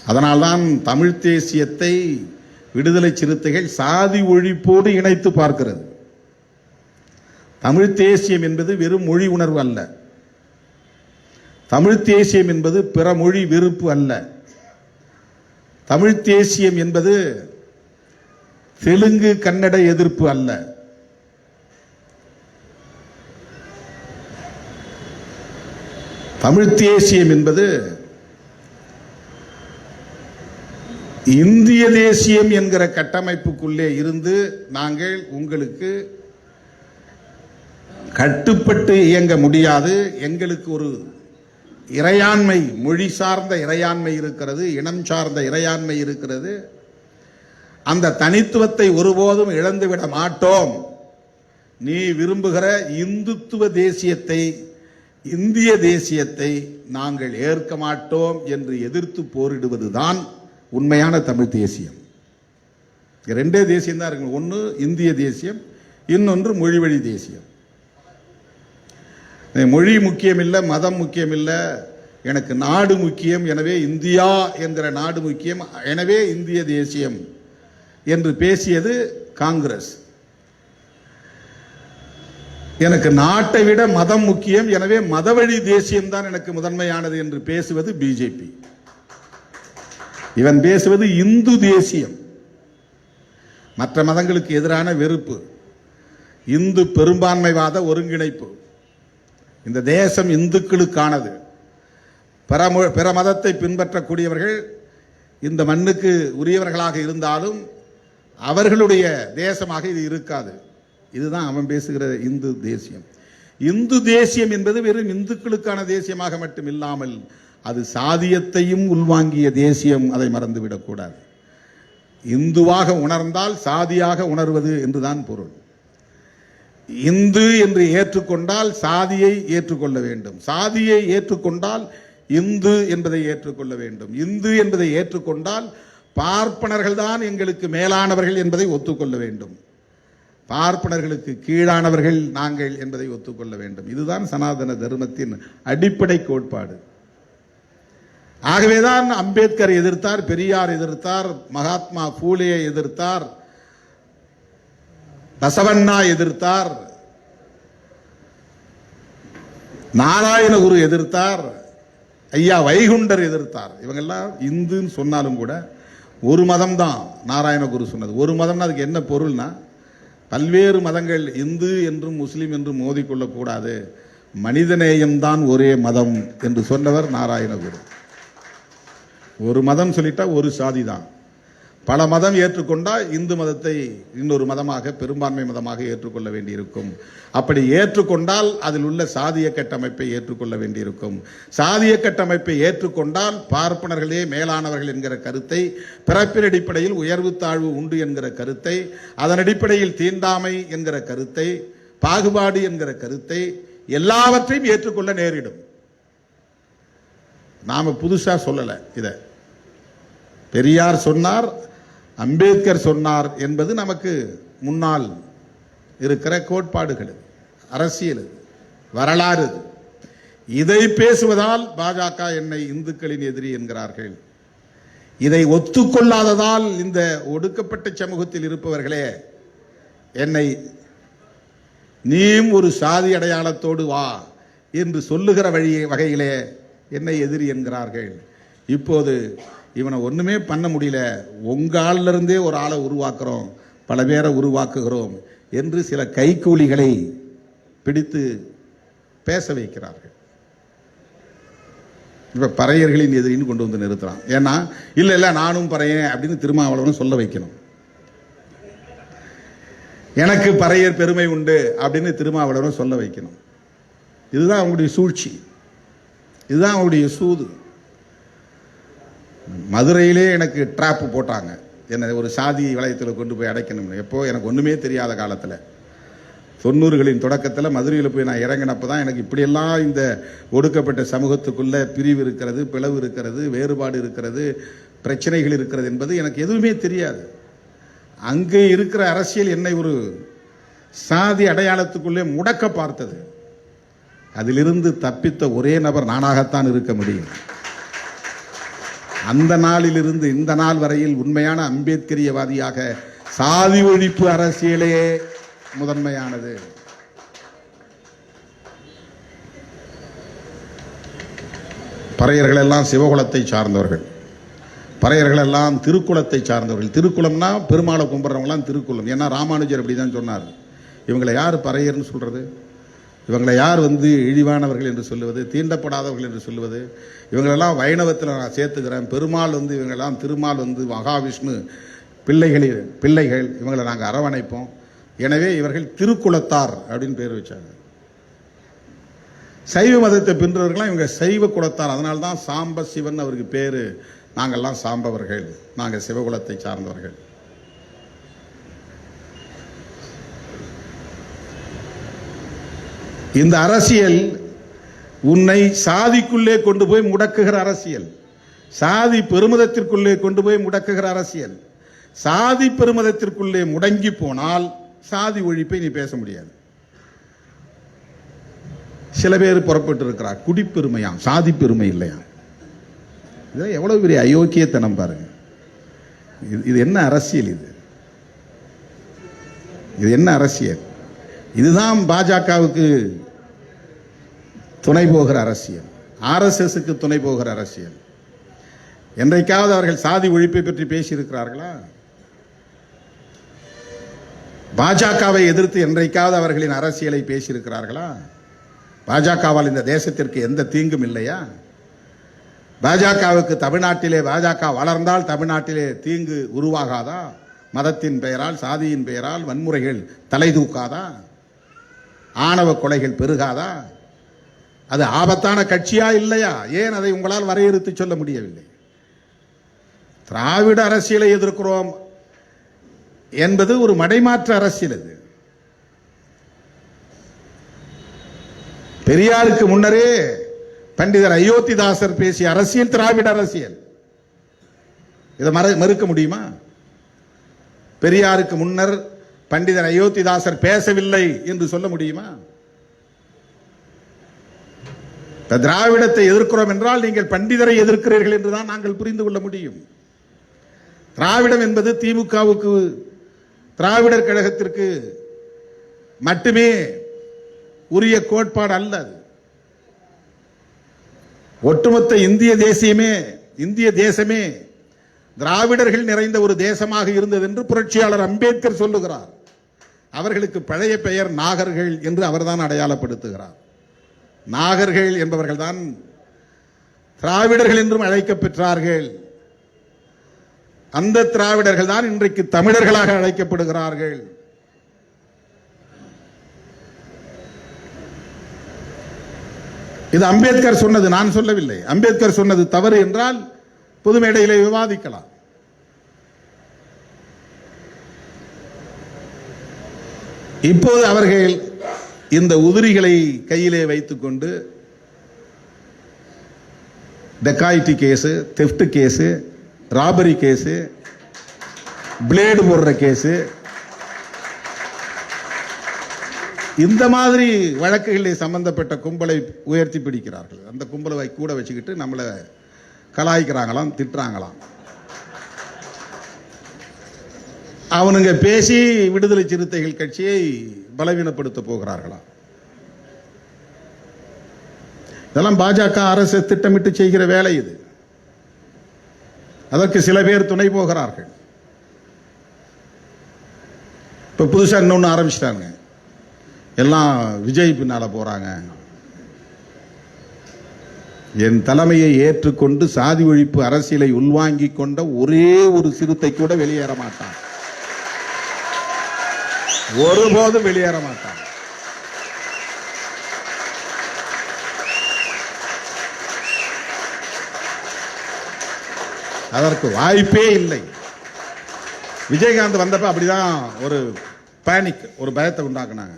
Speaker 1: அதனால்தான் தமிழ் தேசியத்தை விடுதலை சிறுத்தைகள் சாதி ஒழிப்போடு இணைத்து பார்க்கிறது. தமிழ் தேசியம் என்பது வெறும் மொழி உணர்வு அல்ல, தமிழ் தேசியம் என்பது பிற மொழி வெறுப்பு அல்ல, தமிழ் தேசியம் என்பது தெலுங்கு கன்னட எதிர்ப்பு அல்ல, தமிழ் தேசியம் என்பது இந்திய தேசியம் என்கிற கட்டமைப்புக்குள்ளே இருந்து நாங்கள் உங்களுக்கு கட்டுப்பட்டு இயங்க முடியாது, எங்களுக்கு ஒரு இறையாண்மை, மொழி சார்ந்த இறையாண்மை இருக்கிறது, இனம் சார்ந்த இறையாண்மை இருக்கிறது, அந்த தனித்துவத்தை ஒருபோதும் இழந்துவிட மாட்டோம், நீ விரும்புகிற இந்துத்துவ தேசியத்தை, இந்திய தேசியத்தை நாங்கள் ஏற்க மாட்டோம் என்று எதிர்த்து போரிடுவதுதான் உண்மையான தமிழ் தேசியம். ரெண்டே தேசியம் தான் இருக்கு, ஒன்று இந்திய தேசியம், இன்னொன்று மொழி வழி தேசியம். மொழி முக்கியம் இல்லை, மதம் முக்கியம் இல்லை, எனக்கு நாடு முக்கியம், எனவே இந்தியா என்கிற நாடு முக்கியம், எனவே இந்திய தேசியம் என்று பேசியது காங்கிரஸ். எனக்கு நாட்டை விட மதம் முக்கியம், எனவே மதவழி தேசியம் தான் எனக்கு முதன்மையானது என்று பேசுவது பிஜேபி. இவன் பேசுவது இந்து தேசியம், மற்ற மதங்களுக்கு எதிரான வெறுப்பு, இந்து பெரும்பான்மைவாத ஒருங்கிணைப்பு. இந்த தேசம் இந்துக்களுக்கானது. பிற மதத்தை பின்பற்றக்கூடியவர்கள் இந்த மண்ணுக்கு உரியவர்களாக இருந்தாலும் அவர்களுடைய தேசமாக இது இருக்காது. இதுதான் அவன் பேசுகிற இந்து தேசியம். இந்து தேசியம் என்பது வெறும் இந்துக்களுக்கான தேசியமாக மட்டும் இல்லாமல் அது சாதியத்தையும் உள்வாங்கிய தேசியம், அதை மறந்துவிடக்கூடாது. இந்துவாக உணர்ந்தால் சாதியாக உணர்வது என்றுதான் பொருள். இந்து என்று ஏற்றுக்கொண்டால் சாதியை ஏற்றுக்கொள்ள வேண்டும், சாதியை ஏற்றுக்கொண்டால் இந்து என்பதை ஏற்றுக்கொள்ள வேண்டும், இந்து என்பதை ஏற்றுக்கொண்டால் பார்ப்பனர்கள் தான் எங்களுக்கு மேலானவர்கள் என்பதை ஒத்துக்கொள்ள வேண்டும், பார்ப்பனர்களுக்கு கீழானவர்கள் நாங்கள் என்பதை ஒத்துக்கொள்ள வேண்டும். இதுதான் சனாதன தர்மத்தின் அடிப்படை கோட்பாடு. ஆகவேதான் அம்பேத்கர் எதிர்த்தார், பெரியார் எதிர்த்தார், மகாத்மா பூலே எதிர்த்தார், பசவண்ணா எதிர்த்தார், நாராயணகுரு எதிர்த்தார், ஐயா வைகுண்டர் எதிர்த்தார். இவங்கெல்லாம் இந்துன்னு சொன்னாலும் கூட ஒரு மதம் தான். நாராயணகுரு சொன்னது ஒரு மதம்னா அதுக்கு என்ன பொருள்னா, பல்வேறு மதங்கள் இந்து என்றும் முஸ்லிம் என்றும் மோதிக்கொள்ளக்கூடாது, மனிதநேயம்தான் ஒரே மதம் என்று சொன்னவர் நாராயணகுரு. ஒரு மதம் சொல்லிட்டா ஒரு சாதி தான். பல மதம் ஏற்றுக்கொண்டா இந்து மதத்தை இன்னொரு மதமாக, பெரும்பான்மை மதமாக ஏற்றுக்கொள்ள வேண்டியிருக்கும். அப்படி ஏற்றுக்கொண்டால் அதில் உள்ள சாதிய கட்டமைப்பை ஏற்றுக்கொள்ள வேண்டியிருக்கும். சாதிய கட்டமைப்பை ஏற்றுக்கொண்டால் பார்ப்பனர்களே மேலானவர்கள் என்கிற கருத்தை, பிறப்பின் அடிப்படையில் உயர்வு தாழ்வு உண்டு என்கிற கருத்தை, அதன் அடிப்படையில் தீண்டாமை என்கிற கருத்தை, பாகுபாடு என்கிற கருத்தை, எல்லாவற்றையும் ஏற்றுக்கொள்ள நேரிடும். நாம புதுசா சொல்லல, இத பெரியார் சொன்னார், அம்பேத்கர் சொன்னார் என்பது நமக்கு முன்னால் இருக்கிற கோட்பாடுகள், அரசியல், வரலாறு. இதை பேசுவதால் பாஜக என்னை இந்துக்களின் எதிரி என்கிறார்கள். இதை ஒத்துக்கொள்ளாததால் இந்த ஒடுக்கப்பட்ட சமூகத்தில் இருப்பவர்களே என்னை நீயும் ஒரு சாதி அடையாளத்தோடு வா என்று சொல்லுகிற வகையிலே என்னை எதிரி என்கிறார்கள். இப்போது இவனை ஒண்ணுமே பண்ண முடியல, உங்க ஆள்ல இருந்தே ஒரு ஆளை உருவாக்குறோம், பல பேரை உருவாக்குகிறோம் என்று சில கைக்கூலிகளை பிடித்து பேச வைக்கிறார்கள். இப்ப பறையர்களின் எதிரின்னு கொண்டு வந்து நிறுத்துறான். ஏன்னா இல்ல இல்ல நானும் பறையன் அப்படின்னு திருமாவளவன் சொல்ல வைக்கணும். எனக்கு பறையர் பெருமை உண்டு அப்படின்னு திருமாவளவன் சொல்ல வைக்கணும். இதுதான் அவங்களுடைய சூழ்ச்சி, இதுதான் அவங்களுடைய சூது. மதுரையிலே எனக்கு டிராப் போட்டாங்க, என்னை ஒரு சாதி வளையத்தில் கொண்டு போய் அடைக்கணும். எப்போ எனக்கு ஒன்றுமே தெரியாத காலத்தில் 90களின் தொடக்கத்தில் மதுரையில் போய் நான் இறங்கினப்போ தான் எனக்கு இப்படியெல்லாம் இந்த ஒடுக்கப்பட்ட சமூகத்துக்குள்ள பிரிவு இருக்கிறது, பிளவு இருக்கிறது, வேறுபாடு இருக்கிறது, பிரச்சனைகள் இருக்கிறது என்பது எனக்கு எதுவுமே தெரியாது. அங்கே இருக்கிற அரசியல் என்னை ஒரு சாதி அடையாளத்துக்குள்ளே முடக்க பார்த்தது. அதிலிருந்து தப்பித்த ஒரே நபர் நானாகத்தான் இருக்க முடியும். அந்த நாளிலிருந்து இந்த நாள் வரையில் உண்மையான அம்பேத்கரியவாதியாக சாதி ஒழிப்பு அரசியலே முதன்மையானது. பறையர்கள் எல்லாம் சிவகுலத்தை சார்ந்தவர்கள், பறையர்கள் எல்லாம் திருக்குலத்தை சார்ந்தவர்கள். திருக்குலம்னா பெருமாளை கும்பிட்றவங்களாம் திருக்குலம். ஏன்னா ராமானுஜர் அப்படிதான் சொன்னார். இவங்களை யார் பறையர்னு சொல்றது? இவங்களை யார் இழிவானவர்கள் என்று சொல்லுவது, தீண்டப்படாதவர்கள் என்று சொல்லுவது? இவங்களெல்லாம் வைணவத்தில் நான் சேர்த்துக்கிறேன். பெருமாள் இவங்களெல்லாம், திருமால் மகாவிஷ்ணு பிள்ளைகள், இவங்களை நாங்கள் அரவணைப்போம். எனவே இவர்கள் திருக்குலத்தார் அப்படின்னு பேர் வச்சாங்க. சைவ மதத்தை பின்றவர்கள்லாம் இவங்க சைவ குலத்தார். அதனால்தான் சாம்ப சிவன் அவருக்கு பேரு. நாங்கள்லாம் சாம்பவர்கள், நாங்கள் சிவகுலத்தை சார்ந்தவர்கள். இந்த அரசியல் உன்னை சாதிக்குள்ளே கொண்டு போய் முடக்குகிற அரசியல், சாதி பெருமதத்திற்குள்ளே கொண்டு போய் முடக்குகிற அரசியல். சாதி பெருமதத்திற்குள்ளே முடங்கி போனால் சாதி ஒழிப்பை நீ பேச முடியாது. சில பேர் புறப்பட்டு இருக்கிறார், குடிப்பெருமையாம், சாதி பெருமை இல்லையாம். இது எவ்வளவு பெரிய அயோக்கியத்தனம் பாருங்க. இது என்ன அரசியல்? இது என்ன அரசியல்? இதுதான் பாஜகவுக்கு துணை போகிற அரசியல், ஆர்எஸ்எஸ்க்கு துணை போகிற அரசியல். என்றைக்காவது அவர்கள் சாதி ஒழிப்பை பற்றி பேசியிருக்கிறார்களா? பாஜகவை எதிர்த்து என்றைக்காவது அவர்களின் அரசியலை பேசியிருக்கிறார்களா? பாஜகவால் இந்த தேசத்திற்கு எந்த தீங்கும் இல்லையா? பாஜகவுக்கு தமிழ்நாட்டிலே பாஜக வளர்ந்தால் தமிழ்நாட்டிலே தீங்கு உருவாகாதா? மதத்தின் பெயரால், சாதியின் பெயரால் வன்முறைகள் தலை தூக்காதா? ஆணவ கொலைகள் பெருகாதா? அது ஆபத்தான கட்சியா இல்லையா? ஏன் அதை உங்களால் வரையறுத்து சொல்ல முடியவில்லை? திராவிட அரசியலை எதிர்க்கிறோம் என்பது ஒரு மடைமாற்று அரசியல். அது பெரியாருக்கு முன்னரே பண்டிதர் அயோத்திதாசர் பேசிய அரசியல் திராவிட அரசியல். இதை மறுக்க முடியுமா? பெரியாருக்கு முன்னர் பண்டிதர் அயோத்திதாசர் பேசவில்லை என்று சொல்ல முடியுமா? திராவிடத்தை எதிர்க்கிறோம் என்றால் நீங்கள் பண்டிதரை எதிர்க்கிறீர்கள் என்றுதான் நாங்கள் புரிந்து கொள்ள முடியும். திராவிடம் என்பது திமுகவுக்கு, திராவிடர் கழகத்திற்கு மட்டுமே உரிய கோட்பாடு அல்ல. ஒட்டுமொத்த இந்திய தேசமே திராவிடர்கள் நிறைந்த ஒரு தேசமாக இருந்தது என்று புரட்சியாளர் அம்பேத்கர் சொல்லுகிறார். அவர்களுக்கு பழைய பெயர் நாகர்கள் என்று அவர்தான் அடையாளப்படுத்துகிறார். நாகர்கள் என்பவர்கள் தான் திராவிடர்கள் என்றும் அழைக்கப்பெற்றார்கள். அந்த திராவிடர்கள் தான் இன்றைக்கு தமிழர்களாக அழைக்கப்படுகிறார்கள். இது அம்பேத்கர் சொன்னது, நான் சொல்லவில்லை. அம்பேத்கர் சொன்னது தவறு என்றால் பொது மேடையிலே விவாதிக்கலாம். இப்போது அவர்கள் இந்த உதிரிகளை கையிலே வைத்துக் கொண்டு dacoity case, theft case, robbery case, blade போடுற கேஸு, இந்த மாதிரி வழக்குகளில் சம்பந்தப்பட்ட கும்பலை உயர்த்தி பிடிக்கிறார்கள். அந்த கும்பலை கூட வச்சுக்கிட்டு நம்மளை கலாய்க்கிறாங்களாம், திட்டுறாங்களாம். அவனுங்க பேசி விடுதலை சிறுத்தைகள் கட்சியை பலவீனப்படுத்த போகிறார்களாம். இதெல்லாம் பாஜக அரசு திட்டமிட்டு செய்கிற வேலை. இது அதற்கு சில பேர் துணை போகிறார்கள். இப்ப புதுசா இன்னொன்னு ஆரம்பிச்சிட்டாங்க, எல்லாம் விஜய் பின்னால போறாங்க. என் தலைமையை ஏற்றுக்கொண்டு சாதி ஒழிப்பு அரசியலை உள்வாங்கிக் கொண்ட ஒரே ஒரு சிறுத்தை கூட வெளியேற மாட்டான், ஒருபோதும் வெளியேற மாட்டான். அதற்கு வாய்ப்பே இல்லை. விஜயகாந்த் வந்தப்ப அப்படிதான் ஒரு பேனிக், ஒரு பயத்தை உண்டாக்குனாங்க.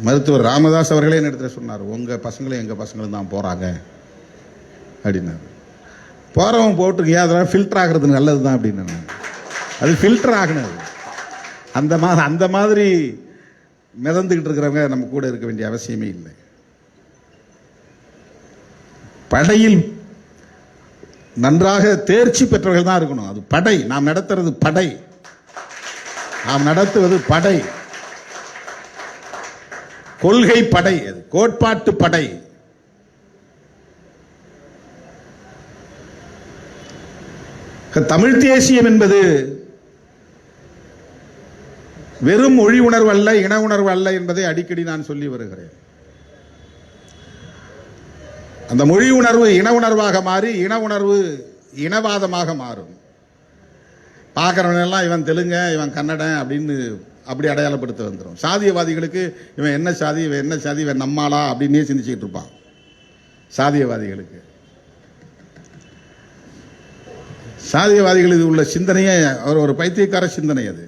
Speaker 1: மருத்துவர் ராமதாஸ் அவர்களே இடத்துல சொன்னார், உங்க பசங்களும் எங்க பசங்களும் தான் போறாங்க அப்படின்னாரு. போறவன் போட்டுருக்கியா, அதெல்லாம் ஃபில்டர் ஆகிறது நல்லது தான் அப்படின்னு. அது ஃபில்டர் ஆகினது. அந்த மாதிரி மிதந்துகிட்டு இருக்கிறவங்க நம்ம கூட இருக்க வேண்டிய அவசியமே இல்லை. படையில் நன்றாக தேர்ச்சி பெற்றவர்கள் தான் இருக்கணும். அது படை, நாம் நடத்துறது படை, நாம் நடத்துவது படை, கொள்கை படை, அது கோட்பாட்டு படை. தமிழ் தேசியம் என்பது வெறும் மொழி உணர்வு அல்ல, இன உணர்வு அல்ல என்பதை அடிக்கடி நான் சொல்லி வருகிறேன். அந்த மொழி உணர்வு இன உணர்வாக மாறி இன உணர்வு இனவாதமாக மாறும். பார்க்கறவன் எல்லாம் இவன் தெலுங்க, இவன் கன்னடன் அப்படின்னு அப்படி அடையாளப்படுத்த வந்துடும். சாதியவாதிகளுக்கு இவன் என்ன சாதி, இவன் என்ன சாதி, இவன் நம்மாளா அப்படின்னே சிந்திச்சுட்டு இருப்பான். சாதியவாதிகளுக்கு, சாதியவாதிகளுக்கு உள்ள சிந்தனையே ஒரு பைத்தியக்கார சிந்தனை. அது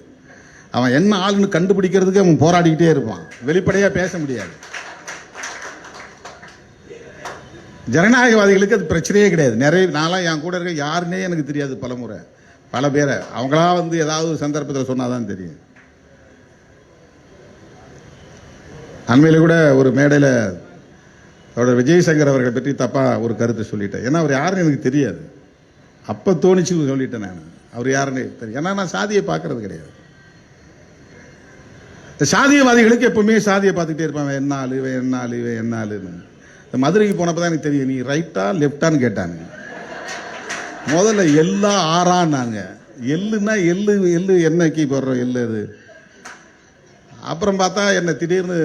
Speaker 1: அவன் என்ன ஆளுன்னு கண்டுபிடிக்கிறதுக்கு அவன் போராடிக்கிட்டே இருப்பான். வெளிப்படையா பேச முடியாது. ஜனநாயகவாதிகளுக்கு அது பிரச்சனையே கிடையாது. நிறைய நாளாக என் கூட இருக்க யாருன்னே எனக்கு தெரியாது. பலமுறை பல பேரை அவங்களா வந்து ஏதாவது சந்தர்ப்பத்தில் சொன்னாதான் தெரியும். அண்மையில் கூட ஒரு மேடையில் அவரோட விஜயசங்கர் அவர்களை பற்றி தப்பா ஒரு கருத்தை சொல்லிட்டேன். ஏன்னா அவர் யாருன்னு எனக்கு தெரியாது. அப்ப தோணிச்சு சொல்லிட்டேன் நான், அவர் யாருன்னு தெரியும். ஏன்னா நான் சாதியை பார்க்கறது கிடையாது. சாதியவாதிகளுக்கு எப்பவுமே சாதியை பார்த்துக்கிட்டே இருப்பாங்க. என்ன ஆளு இவன், என்ன ஆளு இவன், என்ன ஆளுன்னு. மதுரைக்கு போனப்பதான் எனக்கு தெரியும், நீ ரைட்டா லெப்டான்னு கேட்டாங்க. முதல்ல எல்லா ஆறான்னாங்க. எள்ளுன்னா எள்ளு, எள்ளு என்னைக்கு போடுறோம் எள்ளு அது. அப்புறம் பார்த்தா என்ன திடீர்னு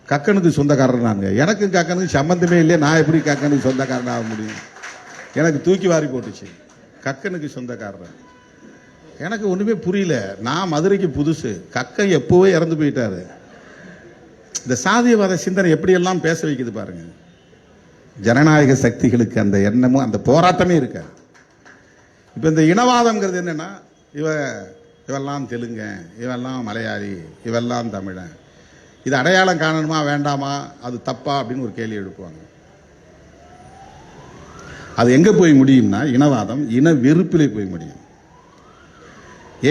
Speaker 1: கக்கனுக்கு சொந்தக்காரனாங்க. எனக்கு கக்கனுக்கு சம்பந்தமே இல்லையே, நான் எப்படி கக்கனுக்கு சொந்தக்காரன் ஆக முடியும்? எனக்கு தூக்கி வாரி போட்டுச்சு. கக்கனுக்கு சொந்தக்காரன் எனக்கு ஒன்றுமே புரியல. நான் மதுரைக்கு புதுசு, கக்கன் எப்போவே இறந்து போயிட்டாரு. இந்த சாதியவாத சிந்தனை எப்படியெல்லாம் பேச வைக்குது பாருங்க. ஜனநாயக சக்திகளுக்கு அந்த எண்ணமும் அந்த போராட்டமே இருக்க. இப்போ இந்த இனவாதம்ங்கிறது என்னன்னா, இவெல்லாம் தெலுங்க, இவெல்லாம் மலையாளி, இவெல்லாம் தமிழன், இது அடையாளம் காணணுமா வேண்டாமா, அது தப்பா அப்படின்னு ஒரு கேள்வி எழுப்புவாங்க. அது எங்க போய் முடியும்னா, இனவாதம் இன வெறுப்பிலே போய் முடியும்.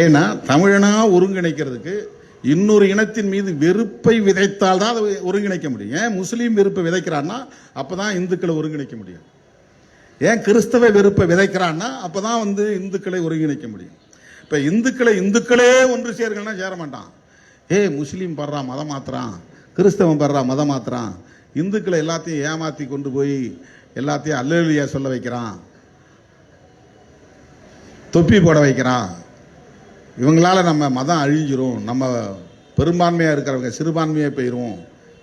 Speaker 1: ஏன்னா தமிழனா ஒருங்கிணைக்கிறதுக்கு இன்னொரு இனத்தின் மீது வெறுப்பை விதைத்தால் தான் அதை ஒருங்கிணைக்க முடியும். ஏன் முஸ்லீம் வெறுப்பை விதைக்கிறான்னா அப்பதான் இந்துக்களை ஒருங்கிணைக்க முடியும். ஏன் கிறிஸ்தவ வெறுப்பை விதைக்கிறான்னா அப்பதான் இந்துக்களை ஒருங்கிணைக்க முடியும். இப்ப இந்துக்களே ஒன்று சேர்க்கணும்னா சேர மாட்டான். முஸ்லீம் படுறா மதம் மாத்துறான், கிறிஸ்தவன் படுறா மதம் மாத்துறான், இந்துக்களை எல்லாத்தையும் ஏமாத்தி கொண்டு போய் எல்லாத்தையும் அல்லேலூயா சொல்ல வைக்கிறான், தொப்பி போட வைக்கிறான். இவங்களால நம்ம மதம் அழிஞ்சிரும், நம்ம பெரும்பான்மையா இருக்கிறவங்க சிறுபான்மையா போயிரும்.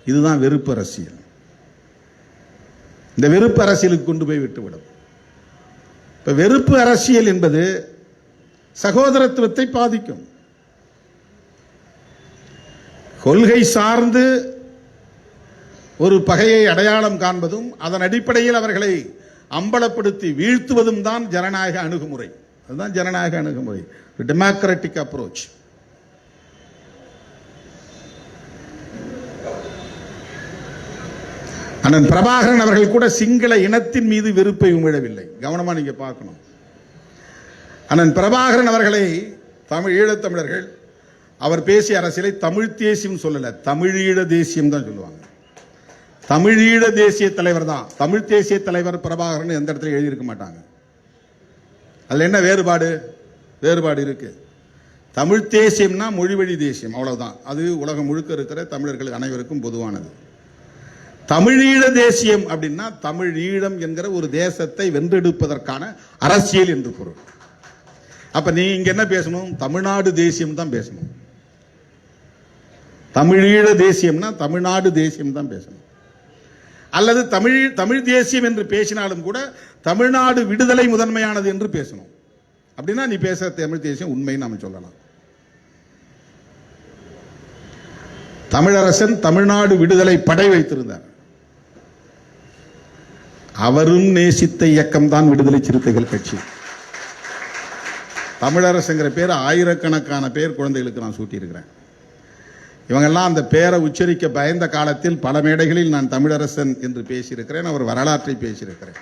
Speaker 1: இதுதான் வெறுப்பு அரசியல். இந்த வெறுப்பு அரசியலுக்கு கொண்டு போய் விட்டுவிடும். இப்ப வெறுப்பு அரசியல் என்பது சகோதரத்துவத்தை பாதிக்கும். கொள்கை சார்ந்து ஒரு பகையை அடையாளம் காண்பதும் அதன் அடிப்படையில் அவர்களை அம்பலப்படுத்தி வீழ்த்துவதும் தான் ஜனநாயக அணுகுமுறை. அதுதான் ஜனநாயக அணுகுமுறை, டெமோக்ராட்டிக் அப்ரோச். அண்ணன் பிரபாகரன் அவர்கள் கூட சிங்கள இனத்தின் மீது வெறுப்பை உமிழவில்லை. கவனமா நீங்க பார்க்கணும். அண்ணன் பிரபாகரன் அவர்களை ஈழத்தமிழர்கள் அவர் பேசிய அரசியலை தமிழ் தேசியம் சொல்லல, தமிழீழ தேசியம் தான் சொல்லுவாங்க. தமிழீழ தேசிய தலைவர் தான். தமிழ் தேசிய தலைவர் பிரபாகரன் எந்த இடத்துல எழுதியிருக்க மாட்டாங்க. அதுல என்ன வேறுபாடு இருக்கு? தமிழ் தேசியம்னா மொழி வழி தேசியம், அவ்வளவுதான். அது உலகம் முழுக்க இருக்கிற தமிழர்கள் அனைவருக்கும் பொதுவானது. தமிழீழ தேசியம் அப்படின்னா தமிழீழம் என்கிற ஒரு தேசத்தை வென்றெடுப்பதற்கான அரசியல் என்று பொருள். அப்ப நீ இங்க என்ன பேசணும்? தமிழ்நாடு தேசியம் தான் பேசணும். தமிழீழ தேசியம்னா தமிழ்நாடு தேசியம் தான் பேசணும். அல்லது தமிழ் தேசியம் என்று பேசினாலும் கூட தமிழ்நாடு விடுதலை முதன்மையானது என்று பேசணும். அப்படின்னா நீ பேச தமிழ் தேசியம் உண்மைன்னு நாம சொல்லலாம். தமிழரசன் தமிழ்நாடு விடுதலை படை வைத்திருந்தார். அவரும் நேசித்த இயக்கம் தான் விடுதலை சிறுத்தைகள் கட்சி. தமிழரசுங்கிற பேர் ஆயிரக்கணக்கான பேர் குழந்தைகளுக்கு நான் சூட்டியிருக்கிறேன். இவங்கெல்லாம் அந்த பேரை உச்சரிக்க பயந்த காலத்தில் பல மேடைகளில் நான் தமிழரசன் என்று பேசியிருக்கிறேன். அவர் வரலாற்றை பேசியிருக்கிறேன்.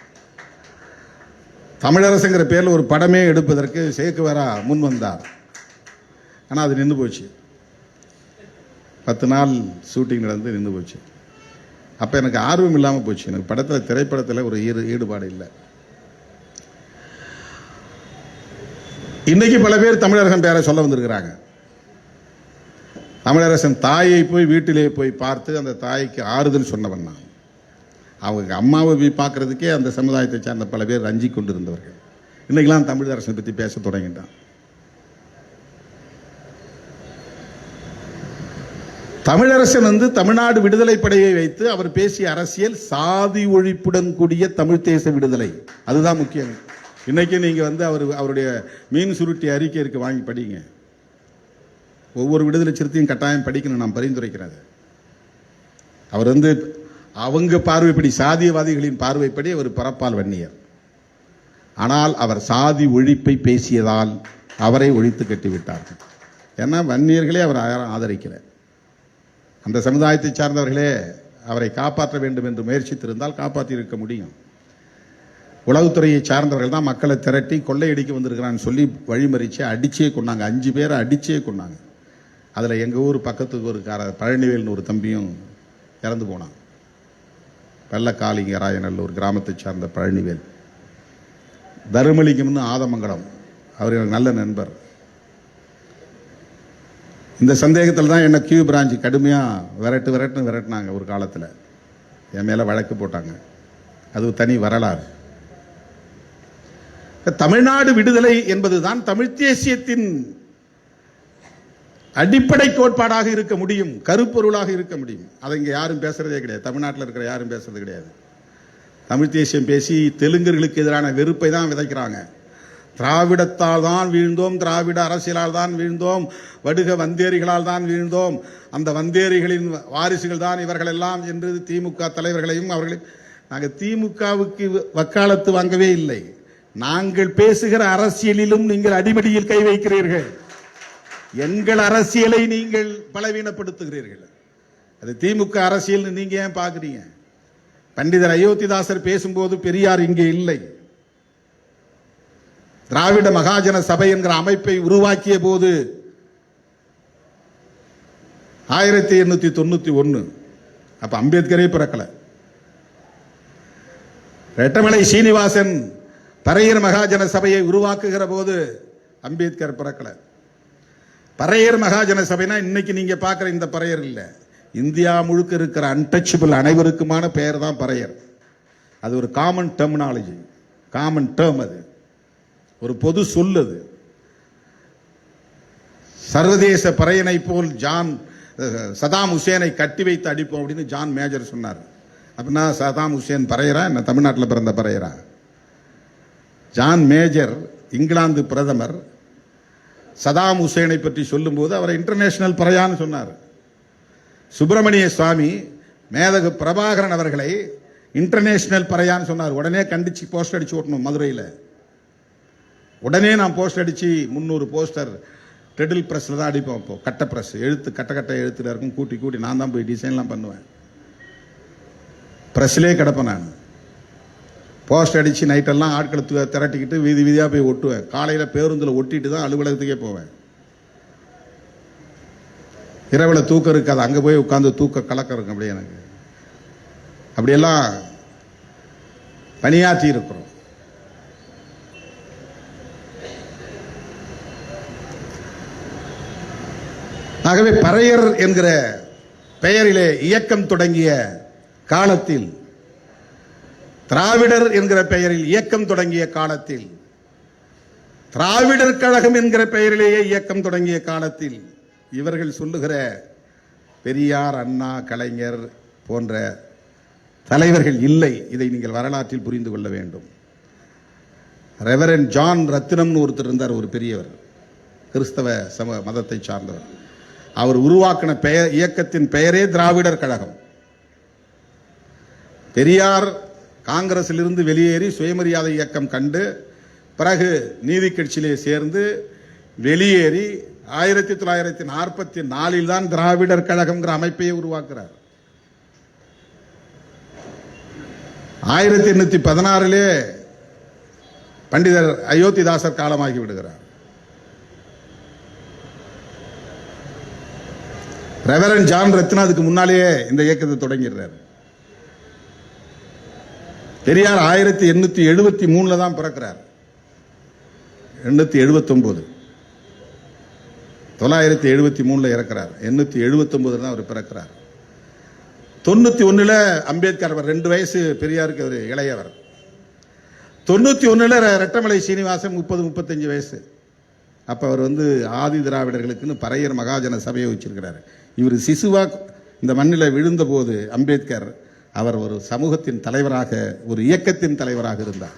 Speaker 1: தமிழரசுங்கிற பேரில் ஒரு படமே எடுப்பதற்கு சேக்குவேரா முன் வந்தார். ஆனால் அது நின்று போச்சு. 10 நாள் ஷூட்டிங் நடந்து நின்று போச்சு. அப்போ எனக்கு ஆர்வம் இல்லாமல் போச்சு. எனக்கு திரைப்படத்தில் ஒரு ஈடுபாடு இல்லை. இன்னைக்கு பல பேர் தமிழரசன் பேரை சொல்ல வந்திருக்கிறாங்க. தமிழரசன் தாயை போய் வீட்டிலே போய் பார்த்து அந்த தாய்க்கு ஆறுதல் சொன்னவன் நான். அவங்க அம்மாவை போய் பார்க்கறதுக்கே அந்த சமுதாயத்தை சார்ந்த பல பேர் ரஞ்சி கொண்டிருந்தவர்கள் இன்னைக்கெல்லாம் தமிழரசனை பற்றி பேச தொடங்கிட்டான். தமிழரசன் தமிழ்நாடு விடுதலை படையை வைத்து அவர் பேசிய அரசியல் சாதி ஒழிப்புடன் கூடிய தமிழ் தேச விடுதலை. அதுதான் முக்கியம். இன்னைக்கு நீங்க அவருடைய மீன் சுருட்டி அறிக்கை இருக்கு, வாங்கி படிங்க. ஒவ்வொரு விடுதலை சிறுத்தையும் கட்டாயம் படிக்கணும், நான் பரிந்துரைக்கிறேன். அவர் அவங்க பார்வைப்படி, சாதியவாதிகளின் பார்வைப்படி அவர் பரப்பால் வன்னியர். ஆனால் அவர் சாதி ஒழிப்பை பேசியதால் அவரை ஒழித்து கட்டிவிட்டார்கள். ஏன்னா வன்னியர்களே அவர் ஆதரிக்கல. அந்த சமுதாயத்தை சார்ந்தவர்களே அவரை காப்பாற்ற வேண்டும் என்று முயற்சித்திருந்தால் காப்பாற்றி இருக்க முடியும். உளவுத்துறையை சார்ந்தவர்கள் தான் மக்களை திரட்டி கொள்ளையடிக்க வந்திருக்கிறான்னு சொல்லி வழிமறிச்சு அடிச்சே கொண்டாங்க. 5 பேரை அடிச்சே கொண்டாங்க. அதில் எங்கள் ஊர் பக்கத்துக்கு ஒரு பழனிவேல்னு ஒரு தம்பியும் இறந்து போனான். வெள்ளக்காலிங்க ராயநல்லூர் கிராமத்தை சார்ந்த பழனிவேல். தருமலிங்கம்னு ஆதமங்கலம், அவர் எனக்கு நல்ல நண்பர். இந்த சந்தேகத்தில் தான் என்ன கியூ பிரான்ச் கடுமையாக விரட்டினாங்க ஒரு காலத்தில். என் மேலே வழக்கு போட்டாங்க. அது தனி வரலாறு. தமிழ்நாடு விடுதலை என்பதுதான் தமிழ் தேசியத்தின் அடிப்படை கோட்பாடாக இருக்க முடியும், கருப்பொருளாக இருக்க முடியும். அதை இங்கே யாரும் பேசுறதே கிடையாது. தமிழ்நாட்டில் இருக்கிற யாரும் பேசுறது கிடையாது. தமிழ் தேசியம் பேசி தெலுங்கர்களுக்கு எதிரான வெறுப்பை தான் விதைக்கிறாங்க. திராவிடத்தால் தான் வீழ்ந்தோம், திராவிட அரசியலால் தான் வீழ்ந்தோம், வடுக வந்தேரிகளால் தான் வீழ்ந்தோம், அந்த வந்தேரிகளின் வாரிசுகள் தான் இவர்கள் எல்லாம் என்று திமுக தலைவர்களையும் அவர்களையும் நாங்கள் திமுகவுக்கு வக்காலத்து வாங்கவே இல்லை. நாங்கள் பேசுகிற அரசியலிலும் நீங்கள் அடிமடியில் கை வைக்கிறீர்கள். எங்கள் அரசியலை நீங்கள் பலவீனப்படுத்துகிறீர்கள். அது திமுக அரசியல் நீங்க ஏன் பாக்குறீங்க? பண்டிதர் அயோத்திதாசர் பேசும்போது பெரியார் இங்கே இல்லை. திராவிட மகாஜன சபை என்கிற அமைப்பை உருவாக்கிய போது 1891 அப்ப அம்பேத்கரே பிறக்கல. ரெட்டமலை சீனிவாசன் பறையர் மகாஜன சபையை உருவாக்குகிற போது அம்பேத்கர் பிறக்கல. பறையர் மகாஜன சபைனா இன்னைக்கு நீங்க பார்க்கிற இந்த பறையர் இல்ல. இந்தியா முழுக்க இருக்கிற அன்டச்சபிள் அனைவருக்குமான பெயர் தான் பறையர். அது ஒரு காமன் டெர்மினாலஜி, காமன் டேர்ம். அது ஒரு பொது சொல்லு. சர்வதேச பறையனை போல் சதாம் ஹுசேனை கட்டி வைத்து அடிப்போம் அப்படின்னு ஜான் மேஜர் சொன்னார். அப்படின்னா சதாம் ஹுசேன் பறையரா என்ன தமிழ்நாட்டில் பிறந்த பறையரா? ஜான் மேஜர் இங்கிலாந்து பிரதமர் சதாம் ஹுசேனை பற்றி சொல்லும் போது அவரை இன்டர்நேஷனல் பறையான்னு சொன்னார். சுப்பிரமணிய சுவாமி மேதகு பிரபாகரன் அவர்களை இன்டர்நேஷனல் பறையான்னு சொன்னார். உடனே கண்டிச்சு போஸ்டர் அடிச்சு ஓட்டணும் மதுரையில். உடனே நான் போஸ்டர் அடிச்சு 300 போஸ்டர் டெடில் பிரஸ்ல தான் அடிப்போம். இப்போ கட்ட பிரஸ் எழுத்து கட்ட எழுத்துல இருக்கும், கூட்டி கூட்டி நான் தான் போய் டிசைன்லாம் பண்ணுவேன். பிரஸ்லே கிடப்பேன் நான். போஸ்டர் அடிச்சு நைட்டெல்லாம் ஆட்களை திரட்டிக்கிட்டு வீதி வீதியாக போய் ஒட்டுவேன். காலையில் பேருந்தில் ஒட்டிட்டு தான் அலுவலகத்துக்கே போவேன். இரவில் தூக்கம் இருக்காது, அங்கே போய் உட்காந்து தூக்க கலக்கம் இருக்கும். அப்படியே எனக்கு அப்படியெல்லாம் பணியாற்றி இருக்கிறோம். ஆகவே பறையர் என்கிற பெயரிலே இயக்கம் தொடங்கிய காலத்தில், திராவிடர் என்கிற பெயரில் இயக்கம் தொடங்கிய காலத்தில், திராவிடர் கழகம் என்கிற பெயரிலேயே இயக்கம் தொடங்கிய காலத்தில் இவர்கள் சொல்லுகிற பெரியார், அண்ணா, கலைஞர் போன்ற தலைவர்கள் இல்லை. இதை நீங்கள் வரலாற்றில் புரிந்து கொள்ள வேண்டும். ரெவரண்ட் ஜான் ரத்தினம்னு ஒருத்தர் இருந்தார், ஒரு பெரியவர், கிறிஸ்தவ மதத்தை சார்ந்தவர். அவர் உருவாக்கின இயக்கத்தின் பெயரே திராவிடர் கழகம். பெரியார் காங்கிரஸில் இருந்து வெளியேறி சுயமரியாதை இயக்கம் கண்டு பிறகு நீதி கட்சியிலே சேர்ந்து வெளியேறி 1944 தான் திராவிடர் கழகம்ங்கிற அமைப்பையே உருவாக்குறார். 1816 பண்டிதர் அயோத்திதாசர் காலமாகி விடுகிறார். ரெவரண்ட் ஜான் ரத்னா அதுக்கு முன்னாலேயே இந்த இயக்கத்தை தொடங்கிடுறார். பெரியார் 1873 தான் பிறக்கிறார். 879 973 இறக்கிறார். 879 தான் அவர் பிறக்கிறார். 91 அம்பேத்கர், அவர் 2 வயசு பெரியாருக்கு அவர் இளையவர். 91 ரெட்டமலை சீனிவாசன் 30-35 வயசு. அப்ப அவர் ஆதி திராவிடர்களுக்குன்னு பறையர் மகாஜன சபையை வச்சிருக்கிறார். இவர் சிசுவா இந்த மண்ணில் விழுந்த போது அம்பேத்கர் அவர் ஒரு சமூகத்தின் தலைவராக, ஒரு இயக்கத்தின் தலைவராக இருந்தார்.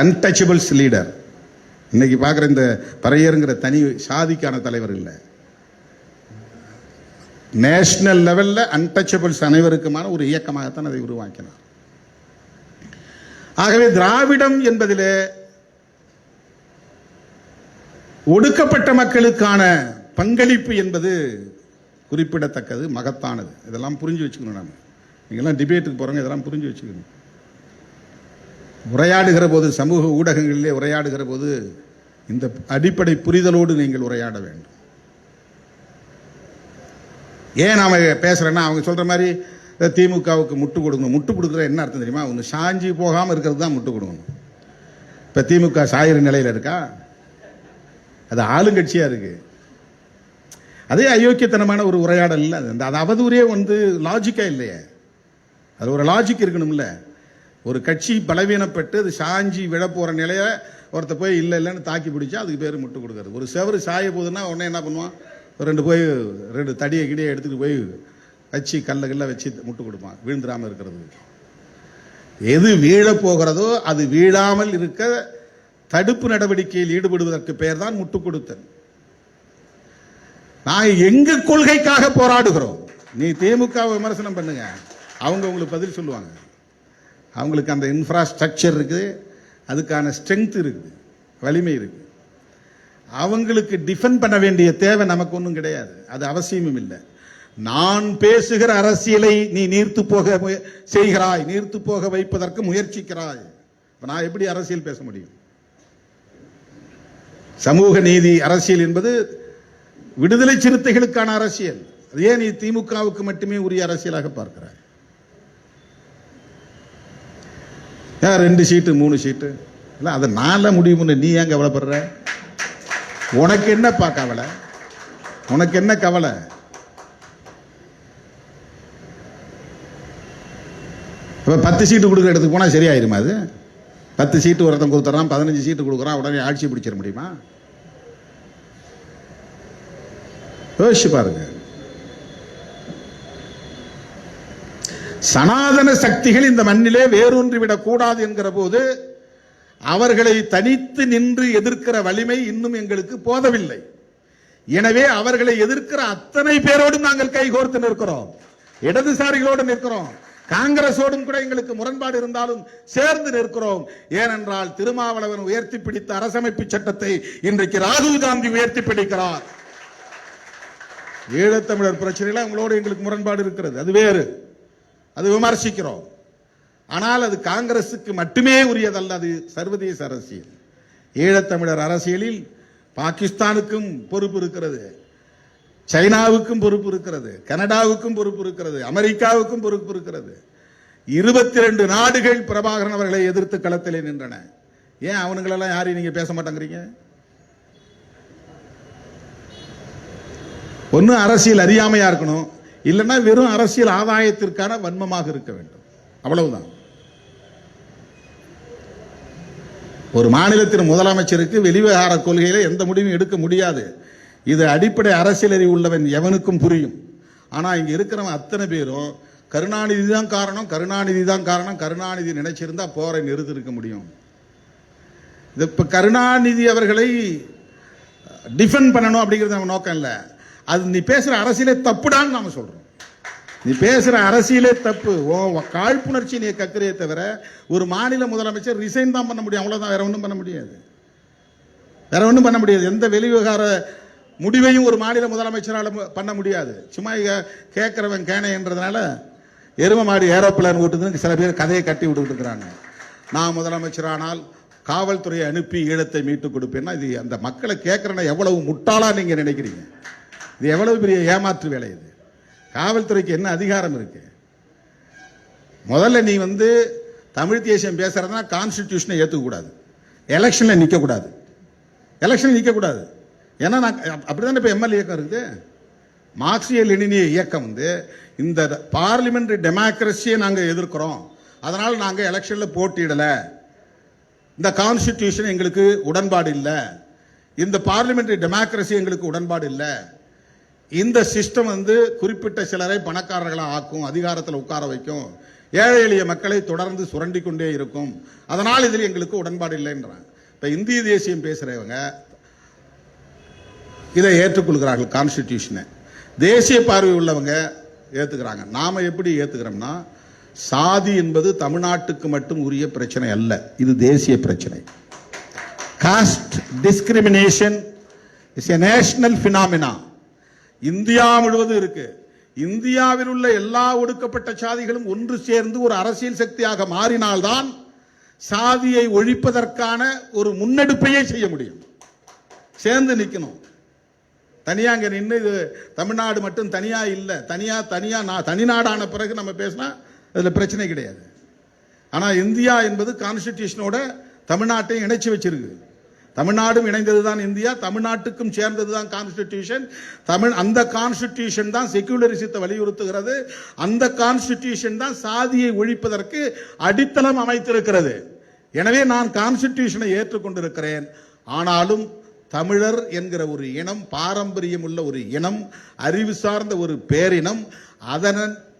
Speaker 1: Untouchables leader. இன்னைக்கு பார்க்குற இந்த பறையருங்கிற தனி சாதிக்கான தலைவர் இல்லை. நேஷனல் லெவல்ல அன்டச்சபிள்ஸ் அனைவருக்குமான ஒரு இயக்கமாகத்தான் அதை உருவாக்கினார். ஆகவே திராவிடம் என்பதிலே ஒடுக்கப்பட்ட மக்களுக்கான பங்களிப்பு என்பது குறிப்பிடத்தக்கது, மகத்தானது. இதெல்லாம் புரிஞ்சு வச்சுக்கணும். நம்ம நீங்கள்லாம் டிபேட்டுக்கு போறவங்க இதெல்லாம் புரிஞ்சு வச்சுக்கணும். உரையாடுகிற போது, சமூக ஊடகங்களிலே உரையாடுகிற போது இந்த அடிப்படை புரிதலோடு நீங்கள் உரையாட வேண்டும். ஏன் நாம பேசுறேன்னா, அவங்க சொல்ற மாதிரி திமுகவுக்கு முட்டு கொடுக்கணும். முட்டு கொடுக்குற என்ன அர்த்தம் தெரியுமா? ஒன்று சாஞ்சி போகாமல் இருக்கிறது தான் முட்டு கொடுக்கணும். இப்போ திமுக சாயிற நிலையில் இருக்கா? அது ஆளுங்கட்சியா இருக்கு. அதே அயோக்கியத்தனமான ஒரு உரையாடல் இல்லை. அது அவதூறே லாஜிக்கா இல்லையே. அது ஒரு லாஜிக் இருக்கணும்ல. ஒரு கட்சி பலவீனப்பட்டு அது சாஞ்சி விழ போற நிலைய ஒருத்த போய் இல்லைன்னு தாக்கி பிடிச்சா அதுக்கு பேர் முட்டு கொடுக்கறது. ஒரு செவரு சாய போகுதுன்னா உடனே என்ன பண்ணுவான்? 2 தடியை கிடியை எடுத்துட்டு போய் வச்சு கல்ல வச்சு முட்டு கொடுப்பான், விழுந்துடாம இருக்கிறது. எது வீழப் போகிறதோ அது வீழாமல் இருக்க தடுப்பு நடவடிக்கையில் ஈடுபடுவதற்கு பெயர் தான் முட்டுக் கொடுத்தல். நான் எங்க கொள்கைக்காக போராடுகிறோம். நீ திமுக விமர்சனம் பண்ணுங்க, அவங்க உங்களுக்கு பதில் சொல்லுவாங்க. அவங்களுக்கு அந்த இன்ஃப்ராஸ்ட்ரக்சர் இருக்குது, அதுக்கான ஸ்ட்ரென்த் இருக்குது, வலிமை இருக்கு. அவங்களுக்கு டிஃபெண்ட் பண்ண வேண்டிய தேவை நமக்கு ஒன்றும் கிடையாது, அது அவசியமும் இல்லை. நான் பேசுகிற அரசியலை நீ நீர்த்து போக செய்கிறாய், நீர்த்து போக வைப்பதற்கு முயற்சிக்கிறாய். நான் எப்படி அரசியல் பேச முடியும்? சமூக நீதி அரசியல் என்பது விடுதலை சிறுத்தைகளுக்கான அரசியல். அது ஏன் நீ திமுகவுக்கு மட்டுமே உரிய அரசியலாக பார்க்கிறாய்? 2 சீட்டு 3 சீட்டு இல்லை, அதை நான்ல முடியும்னு நீ ஏன் கவலைப்படுற? உனக்கு என்னப்பா கவலை? உனக்கு என்ன கவலை? இப்போ 10 சீட்டு கொடுக்குற இடத்துக்கு போனால் சரியாயிருமா? அது 10 சீட்டு ஒருத்தன் கொடுத்துறான், 15 சீட்டு கொடுக்குறான், உடனே ஆட்சி பிடிச்சிட முடியுமா? யோசிச்சு பாருங்க. சனாதன சக்திகள் இந்த மண்ணிலே வேரூன்றி விடக் கூடாது என்கிற போது அவர்களை தனித்து நின்று எதிர்க்கிற வலிமை இன்னும் எங்களுக்கு போதவில்லை. எனவே அவர்களை எதிர்க்கிற அத்தனை பேரோடும் நாங்கள் கைகோர்த்து நிற்கிறோம், இடதுசாரிகளோடு நிற்கிறோம், காங்கிரஸோடும் கூட எங்களுக்கு முரண்பாடு இருந்தாலும் சேர்ந்து நிற்கிறோம். ஏனென்றால் திருமாவளவன் உயர்த்தி பிடித்த அரசமைப்பு சட்டத்தை இன்றைக்கு ராகுல் காந்தி உயர்த்தி பிடிக்கிறார். ஈழத்தமிழர் பிரச்சனையில அவங்களோடு எங்களுக்கு முரண்பாடு இருக்கிறது, அது வேறு, அது விமர்சிக்கிறோம். ஆனால் அது காங்கிரசுக்கு மட்டுமே உரியதல்ல, அது சர்வதேச அரசியல். ஈழத்தமிழர் அரசியலில் பாகிஸ்தானுக்கும் பொறுப்பு இருக்கிறது, சைனாவுக்கும் பொறுப்பு இருக்கிறது, கனடாவுக்கும் பொறுப்பு இருக்கிறது, அமெரிக்காவுக்கும் பொறுப்பு இருக்கிறது. 22 நாடுகள் பிரபாகரன் அவர்களை எதிர்த்து களத்திலே நின்றன. ஏன் அவனுங்களெல்லாம் யாரையும் நீங்க பேச மாட்டேங்கிறீங்க? ஒன்னு அரசியல் அறியாமையா இருக்கணும், இல்லைன்னா வெறும் அரசியல் ஆதாயத்திற்கான வன்மமாக இருக்க வேண்டும், அவ்வளவுதான். ஒரு மாநிலத்தின் முதலமைச்சருக்கு வெளிவிவகார கொள்கையில எந்த முடிவும் எடுக்க முடியாது. இது அடிப்படை அரசியல் அறிவு உள்ளவன் எவனுக்கும் புரியும். ஆனா இங்க இருக்கிறவன் அத்தனை பேரும் கருணாநிதி தான் காரணம், கருணாநிதி தான் காரணம், கருணாநிதி நினைச்சிருந்தா போரை நிறுத்தி இருக்க முடியும். இப்ப கருணாநிதி அவர்களை டிஃபெண்ட் பண்ணணும் அப்படிங்கிறது நம்ம நோக்கம் இல்லை. அது நீ பேசுற அரசியலே தப்புடான்னு நாம சொல்றோம். நீ பேசுற அரசியலே தப்பு. காழ்ப்புணர்ச்சி நீ கக்கிறியே தவிர ஒரு மாநில முதலமைச்சர் ரிசைன் தான் பண்ண முடியும், அவ்வளவுதான். வேற ஒன்றும் பண்ண முடியாது, வேற ஒன்றும் பண்ண முடியாது. எந்த வெளிவிவகார முடிவையும் ஒரு மாநில முதலமைச்சரால் பண்ண முடியாது. சும்மா கேட்கிறவன் கேனை என்றதுனால எரும மாடி ஏரோப்ளேன் ஓட்டுதுன்னு சில பேர் கதையை கட்டி விட்டுக்கிட்டு இருக்கிறாங்க. நான் முதலமைச்சரானால் காவல்துறையை அனுப்பி ஈழத்தை மீட்டு கொடுப்பேன்னா இது அந்த மக்களை கேட்கறனா எவ்வளவு முட்டாளா நீங்க நினைக்கிறீங்க? இது எவ்வளவு பெரிய ஏமாற்று வேலை. இது காவல்துறைக்கு என்ன அதிகாரம் இருக்கு? முதல்ல நீ தமிழ் தேசியம் பேசுறதுனா கான்ஸ்டிடியூஷனை ஏற்றுக்க கூடாது, எலெக்ஷன்ல நிற்க கூடாது, எலெக்ஷன் நிற்க கூடாது. ஏன்னா நான் அப்படிதான் இப்ப எம்எல்ஏ இயக்கம் இருக்குது. மார்க்சிய லெனினிய இயக்கம் இந்த பார்லிமெண்டரி டெமோக்ரஸியை நாங்க எதிர்க்கிறோம், அதனால நாங்க எலெக்ஷன்ல போட்டியிடல, இந்த கான்ஸ்டிடியூஷன் எங்களுக்கு உடன்பாடு இல்லை, இந்த பார்லிமெண்டரி டெமோக்ரஸி எங்களுக்கு உடன்பாடு இல்லை, இந்த சிஸ்டம் குறிப்பிட்ட சிலரை பணக்காரர்களாக ஆக்கும், அதிகாரத்தில் உட்கார வைக்கும், ஏழை எளிய மக்களை தொடர்ந்து சுரண்டி கொண்டே இருக்கும், அதனால் இதில் எங்களுக்கு உடன்பாடு இல்லைன்றாங்க. இப்ப இந்திய தேசியம் பேசுறவங்க இதை ஏற்றுக்கொள்கிறார்கள், கான்ஸ்டிடியூஷனை. தேசிய பார்வை உள்ளவங்க ஏத்துக்கிறாங்க. நாம எப்படி ஏத்துக்கிறோம்னா, சாதி என்பது தமிழ்நாட்டுக்கு மட்டும் உரிய பிரச்சனை அல்ல, இது தேசிய பிரச்சனை. Cost discrimination is a national phenomena. India முழுவதும் இருக்கு. இந்தியாவில் உள்ள எல்லா ஒடுக்கப்பட்ட சாதிகளும் ஒன்று சேர்ந்து ஒரு அரசியல் சக்தியாக மாறினால்தான் சாதியை ஒழிப்பதற்கான ஒரு முன்னெடுப்பையே செய்ய முடியும். சேர்ந்து நிற்கணும். தனியா அங்க நின்று இது தமிழ்நாடு மட்டும் தனியா இல்ல, தனிநாடான பிறகு நம்ம பேசினா அதுல பிரச்சனை கிடையாது. ஆனா இந்தியா என்பது கான்ஸ்டிடியூஷனோட தமிழ்நாட்டையும் இணைச்சு வச்சிருக்கு. தமிழ்நாடும் இணைந்ததுதான் இந்தியா, தமிழ்நாட்டுக்கும் சேர்ந்ததுதான் கான்ஸ்டிடியூஷன். அந்த கான்ஸ்டிடியூஷன் தான் செக்யூலரிசத்தை வலியுறுத்துகிறது. அந்த கான்ஸ்டிடியூஷன் தான் சாதியை ஒழிப்பதற்கு அடித்தளம் அமைத்திருக்கிறது. எனவே நான் கான்ஸ்டிடியூஷனை ஏற்றுக்கொண்டிருக்கிறேன். ஆனாலும் தமிழர் என்கிற ஒரு இனம், பாரம்பரியம் உள்ள ஒரு இனம், அறிவு சார்ந்த ஒரு பேரினம்,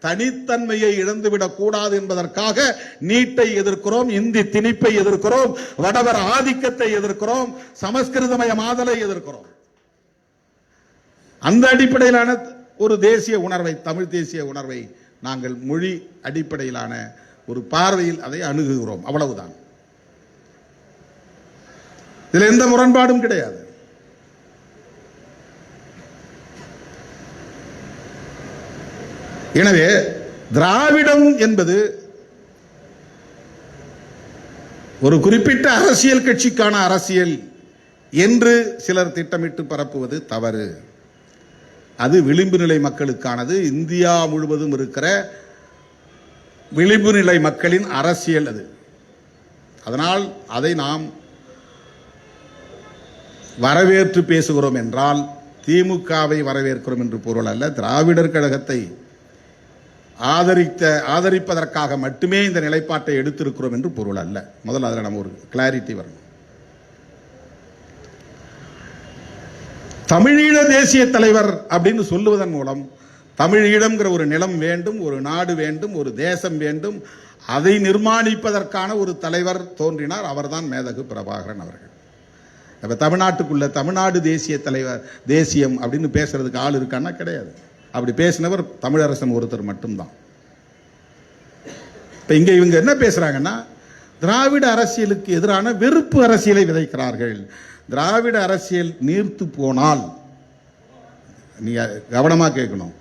Speaker 1: தனித்தன்மையை இழந்துவிடக் கூடாது என்பதற்காக நீட்டை எதிர்க்கிறோம், இந்தி திணிப்பை எதிர்க்கிறோம், வடவர் ஆதிக்கத்தை எதிர்க்கிறோம், சமஸ்கிருதமயமாதலை எதிர்க்கிறோம். அந்த அடிப்படையிலான ஒரு தேசிய உணர்வை, தமிழ் தேசிய உணர்வை நாங்கள் மொழி அடிப்படையிலான ஒரு பார்வையில் அதை அணுகுகிறோம், அவ்வளவுதான். இதில் எந்த முரண்பாடும் கிடையாது. எனவே திராவிடம் என்பது ஒரு குறிப்பிட்ட அரசியல் கட்சிக்கான அரசியல் என்று சிலர் திட்டமிட்டு பரப்புவது தவறு. அது விளிம்பு நிலை மக்களுக்கானது. இந்தியா முழுவதும் இருக்கிற விளிம்பு நிலை மக்களின் அரசியல் அது. அதனால் அதை நாம் வரவேற்று பேசுகிறோம் என்றால் திமுகவை வரவேற்கிறோம் என்று பொருள் அல்ல. திராவிடர் கழகத்தை ஆதரிப்பதற்காக மட்டுமே இந்த நிலைப்பாட்டை எடுத்திருக்கிறோம் என்று பொருள் அல்ல. முதல்ல அதில் நம்ம ஒரு கிளாரிட்டி வரணும். தமிழீழ தேசிய தலைவர் அப்படின்னு சொல்லுவதன் மூலம் தமிழீழம்ங்கிற ஒரு நிலம் வேண்டும், ஒரு நாடு வேண்டும், ஒரு தேசம் வேண்டும், அதை நிர்மாணிப்பதற்கான ஒரு தலைவர் தோன்றினார். அவர்தான் மேதகு பிரபாகரன் அவர்கள். இப்ப தமிழ்நாட்டுக்குள்ள தமிழ்நாடு தேசிய தலைவர், தேசியம் அப்படின்னு பேசுறதுக்கு ஆள் இருக்கான்னா கிடையாது. அப்படி பேசினவர் தமிழரசன் ஒருத்தர் மட்டும்தான். இப்ப இங்க இவங்க என்ன பேசுறாங்கன்னா, திராவிட அரசியலுக்கு எதிரான வெறுப்பு அரசியலை விதைக்கிறார்கள். திராவிட அரசியல் நீர்த்து போனால், நீங்க கவனமா கேட்கணும்,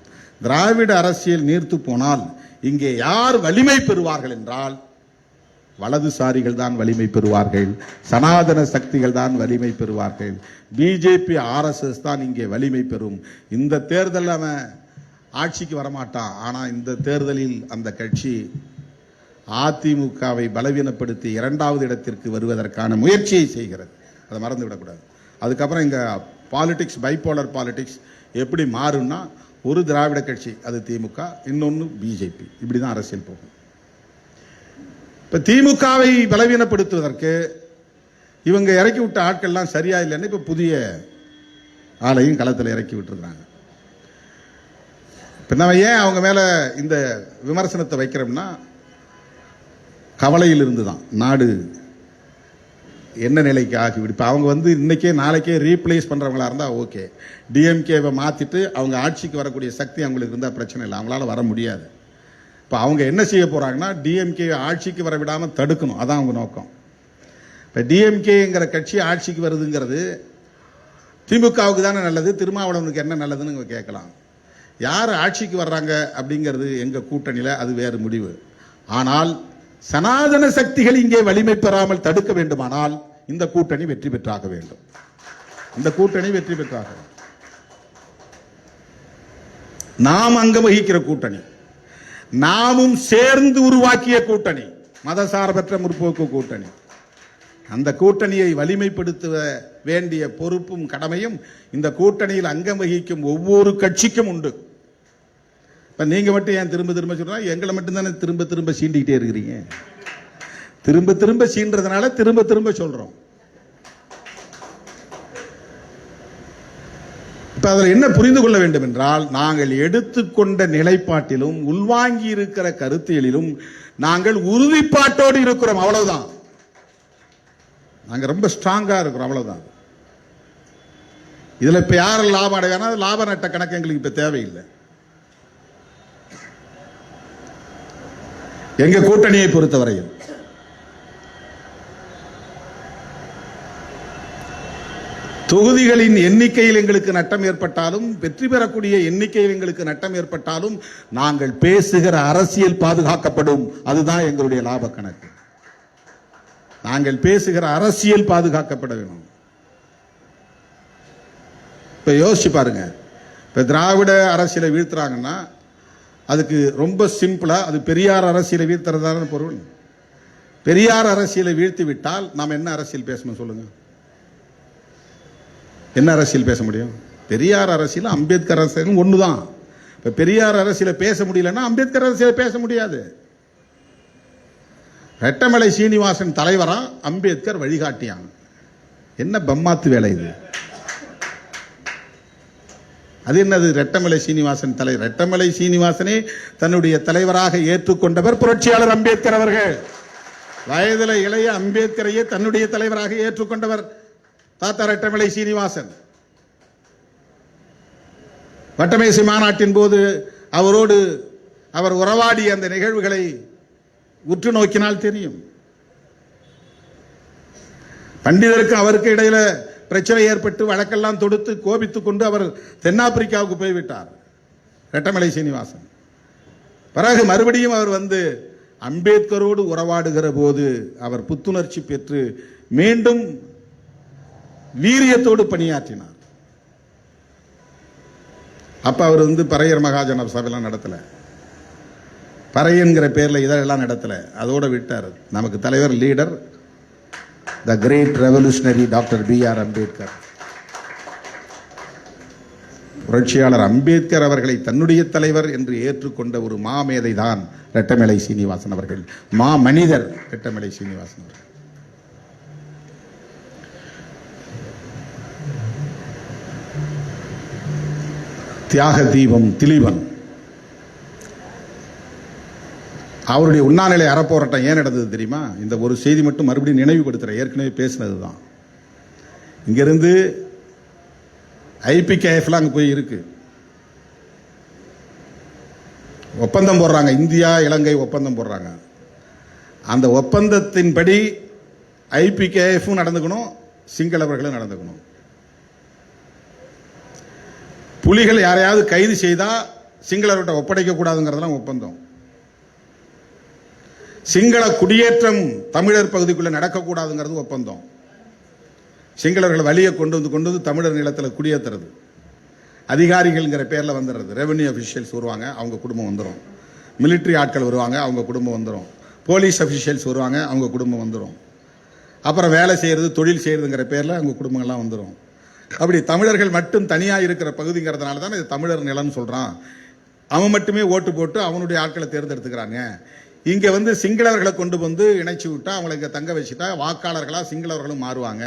Speaker 1: திராவிட அரசியல் நீர்த்து போனால் இங்கே யார் வலிமை பெறுவார்கள் என்றால் வலதுசாரிகள் தான் வலிமை பெறுவார்கள், சனாதன சக்திகள் தான் வலிமை பெறுவார்கள், பிஜேபி ஆர்எஸ்எஸ் தான் இங்கே வலிமை பெறும். இந்த தேர்தலில் அவன் ஆட்சிக்கு வரமாட்டான், ஆனால் இந்த தேர்தலில் அந்த கட்சி அதிமுகவை பலவீனப்படுத்தி இரண்டாவது இடத்திற்கு வருவதற்கான முயற்சியை செய்கிறது. அதை மறந்து விடக்கூடாது. அதுக்கப்புறம் இங்கே பாலிடிக்ஸ், பைபோலர் பாலிடிக்ஸ் எப்படி மாறும்னா, ஒரு திராவிட கட்சி அது திமுக, இன்னொன்று பிஜேபி, இப்படி தான் அரசியல் போகும். இப்போ திமுகவை பலவீனப்படுத்துவதற்கு இவங்க இறக்கி விட்ட ஆட்கள்லாம் சரியா இல்லைன்னு இப்போ புதிய ஆளையும் களத்தில் இறக்கி விட்டுருக்காங்க. இப்போ நம்ம ஏன் அவங்க மேலே இந்த விமர்சனத்தை வைக்கிறோம்னா, கவலையில் இருந்து தான். நாடு என்ன நிலைக்கு ஆகிவிடு. இப்போ அவங்க இன்னைக்கே நாளைக்கே ரீப்ளேஸ் பண்ணுறவங்களா இருந்தால் ஓகே, டிஎம்கேவை மாற்றிட்டு அவங்க ஆட்சிக்கு வரக்கூடிய சக்தி அவங்களுக்கு இருந்தால் பிரச்சனை இல்லை, அவங்களால வர முடியாது. இப்போ அவங்க என்ன செய்ய போகிறாங்கன்னா, டிஎம்கே ஆட்சிக்கு வர விடாமல் தடுக்கணும், அதான் அவங்க நோக்கம். இப்போ டிஎம்கேங்கிற கட்சி ஆட்சிக்கு வருதுங்கிறது திமுகவுக்கு தானே நல்லது, திருமாவளவனுக்கு என்ன நல்லதுன்னு கேட்கலாம். யார் ஆட்சிக்கு வர்றாங்க அப்படிங்கிறது எங்கள் கூட்டணியில் அது வேறு முடிவு. ஆனால் சனாதன சக்திகள் இங்கே வலிமை பெறாமல் தடுக்க வேண்டுமானால் இந்த கூட்டணி வெற்றி பெற்றாக வேண்டும். இந்த கூட்டணி வெற்றி பெற்றாக நாம் அங்கம் வகிக்கிற கூட்டணி, நாமும் சேர்ந்து உருவாக்கிய கூட்டணி, மதசார்பற்ற முற்போக்கு கூட்டணி. அந்த கூட்டணியை வலிமைப்படுத்த வேண்டிய பொறுப்பும் கடமையும் இந்த கூட்டணியில் அங்கம் வகிக்கும் ஒவ்வொரு கட்சிக்கும் உண்டு. இப்ப நீங்க மட்டும் ஏன் திரும்ப திரும்ப சொல்றா, எங்களை மட்டும்தானே திரும்ப திரும்ப சீண்டிக்கிட்டே இருக்கிறீங்க. திரும்ப திரும்ப சீன்றதுனால திரும்ப திரும்ப சொல்றோம். இப்ப அதில் என்ன புரிந்து கொள்ள வேண்டும் என்றால், நாங்கள் எடுத்துக்கொண்ட நிலைப்பாட்டிலும் உள்வாங்கி இருக்கிற கருத்தியலிலும் நாங்கள் உறுதிப்பாட்டோடு இருக்கிறோம், அவ்வளவுதான். நாங்க ரொம்ப ஸ்ட்ராங்கா இருக்கிறோம், அவ்வளவுதான். இதுல இப்ப யாரும் லாபம் அடைவானா, லாப நட்ட கணக்கு எங்களுக்கு இப்ப தேவையில்லை. எங்க கூட்டணியை பொறுத்தவரையில் தொகுதிகளின் எண்ணிக்கையில் எங்களுக்கு நட்டம் ஏற்பட்டாலும், வெற்றி பெறக்கூடிய எண்ணிக்கையில் எங்களுக்கு நட்டம் ஏற்பட்டாலும், நாங்கள் பேசுகிற அரசியல் பாதுகாக்கப்படும். அதுதான் எங்களுடைய லாப கணக்கு. நாங்கள் பேசுகிற அரசியல் பாதுகாக்கப்பட வேணும். இப்ப யோசிச்சு பாருங்க, இப்ப திராவிட அரசியலை வீழ்த்துறாங்கன்னா அதுக்கு ரொம்ப சிம்பிளா, அது பெரியார் அரசியலை வீழ்த்துறதான பொருள். பெரியார் அரசியலை வீழ்த்தி விட்டால் நாம் என்ன அரசியல் பேசணும் சொல்லுங்க? என்ன அரசியல் பேச முடியும்? பெரியார் அரசியல் அம்பேத்கர் அரசியல் ஒண்ணுதான். இப்ப பெரியார் அரசியலை பேச முடியலன்னா அம்பேத்கர் அரசியலை பேச முடியாது. ரெட்டமலை சீனிவாசன் தலைவரா, அம்பேத்கர் வழிகாட்டியான். என்ன பம்மாத்து வேலை இது? அது என்னது? ரெட்டமலை சீனிவாசன் தலைவர். ரெட்டமலை சீனிவாசனே தன்னுடைய தலைவராக ஏற்றுக்கொண்டவர் புரட்சியாளர் அம்பேத்கர் அவர்கள். வயதில் இளைய அம்பேத்கரையே தன்னுடைய தலைவராக ஏற்றுக்கொண்டவர் தாத்தா ரெட்டமலை சீனிவாசன். வட்டமேசை மாநாட்டின் போது அவரோடு அவர் உறவாடிய அந்த நிகழ்வுகளை உற்று நோக்கினால் தெரியும். பண்டிதருக்கு அவருக்கு இடையில பிரச்சனை ஏற்பட்டு வழக்கெல்லாம் தொடுத்து கோபித்துக் கொண்டு அவர் தென்னாப்பிரிக்காவுக்கு போய்விட்டார் ரெட்டமலை சீனிவாசன். பிறகு மறுபடியும் அவர் வந்து அம்பேத்கரோடு உறவாடுகிற போது அவர் புத்துணர்ச்சி பெற்று மீண்டும் வீரியத்தோடு பணியாற்றினார். அப்ப அவர் வந்து பறையர் மகாஜன சபையெல்லாம் நடத்தல, பறையன்கிற பேர்ல இதெல்லாம் நடத்தல, அதோட விட்டார். நமக்கு தலைவர் leader the great revolutionary doctor B.R. Ambedkar. புரட்சியாளர் அம்பேத்கர் அவர்களை தன்னுடைய தலைவர் என்று ஏற்றுக்கொண்ட ஒரு மாமேதை தான் ரெட்டமலை சீனிவாசன் அவர்கள். மா மனிதர் ரெட்டமலை சீனிவாசன் அவர்கள். தியாக தீபம் திலீபன் அவருடைய உண்ணாநிலை அறப்போராட்டம் ஏன் நடந்தது தெரியுமா? இந்த ஒரு செய்தி மட்டும் மறுபடியும் நினைவுபடுத்துறேன், ஏற்கனவே பேசினது தான். இங்கிருந்து IPKF அங்கே போய் இருக்கு, ஒப்பந்தம் போடுறாங்க, இந்தியா இலங்கை ஒப்பந்தம் போடுறாங்க. அந்த ஒப்பந்தத்தின்படி IPKF நடந்துக்கணும், சிங்களவர்களும் நடந்துக்கணும். புலிகள் யாரையாவது கைது செய்தா சிங்களவர்கிட்ட ஒப்படைக்க கூடாதுங்கிறதெல்லாம் ஒப்பந்தம். சிங்கள குடியேற்றம் தமிழர் பகுதிக்குள்ள நடக்கக்கூடாதுங்கிறது ஒப்பந்தம். சிங்களவர்களை வழியை கொண்டு வந்து தமிழர் நிலத்தில் குடியேற்றுறது. அதிகாரிகள்ங்கிற பேரில் வந்துடுறது. ரெவன்யூ அஃபிஷியல்ஸ் வருவாங்க, அவங்க குடும்பம் வந்துடும். மிலிட்ரி ஆட்கள் வருவாங்க, அவங்க குடும்பம் வந்துடும். போலீஸ் அஃபிஷியல்ஸ் வருவாங்க, அவங்க குடும்பம் வந்துடும். அப்புறம் வேலை செய்கிறது, தொழில் செய்கிறதுங்கிற பேரில் அவங்க குடும்பங்கள்லாம் வந்துடும். அப்படி தமிழர்கள் மட்டும் தனியாக இருக்கிற பகுதிங்கிறதுனால தான் இது தமிழர் நிலம்னு சொல்கிறான். அவன் மட்டுமே ஓட்டு போட்டு அவனுடைய ஆட்களை தேர்ந்தெடுத்துக்கிறாங்க. இங்கே வந்து சிங்களவர்களை கொண்டு வந்து இணைச்சி விட்டா, அவங்களை இங்கே தங்க வச்சுட்டா வாக்காளர்களாக சிங்களவர்களும் மாறுவாங்க.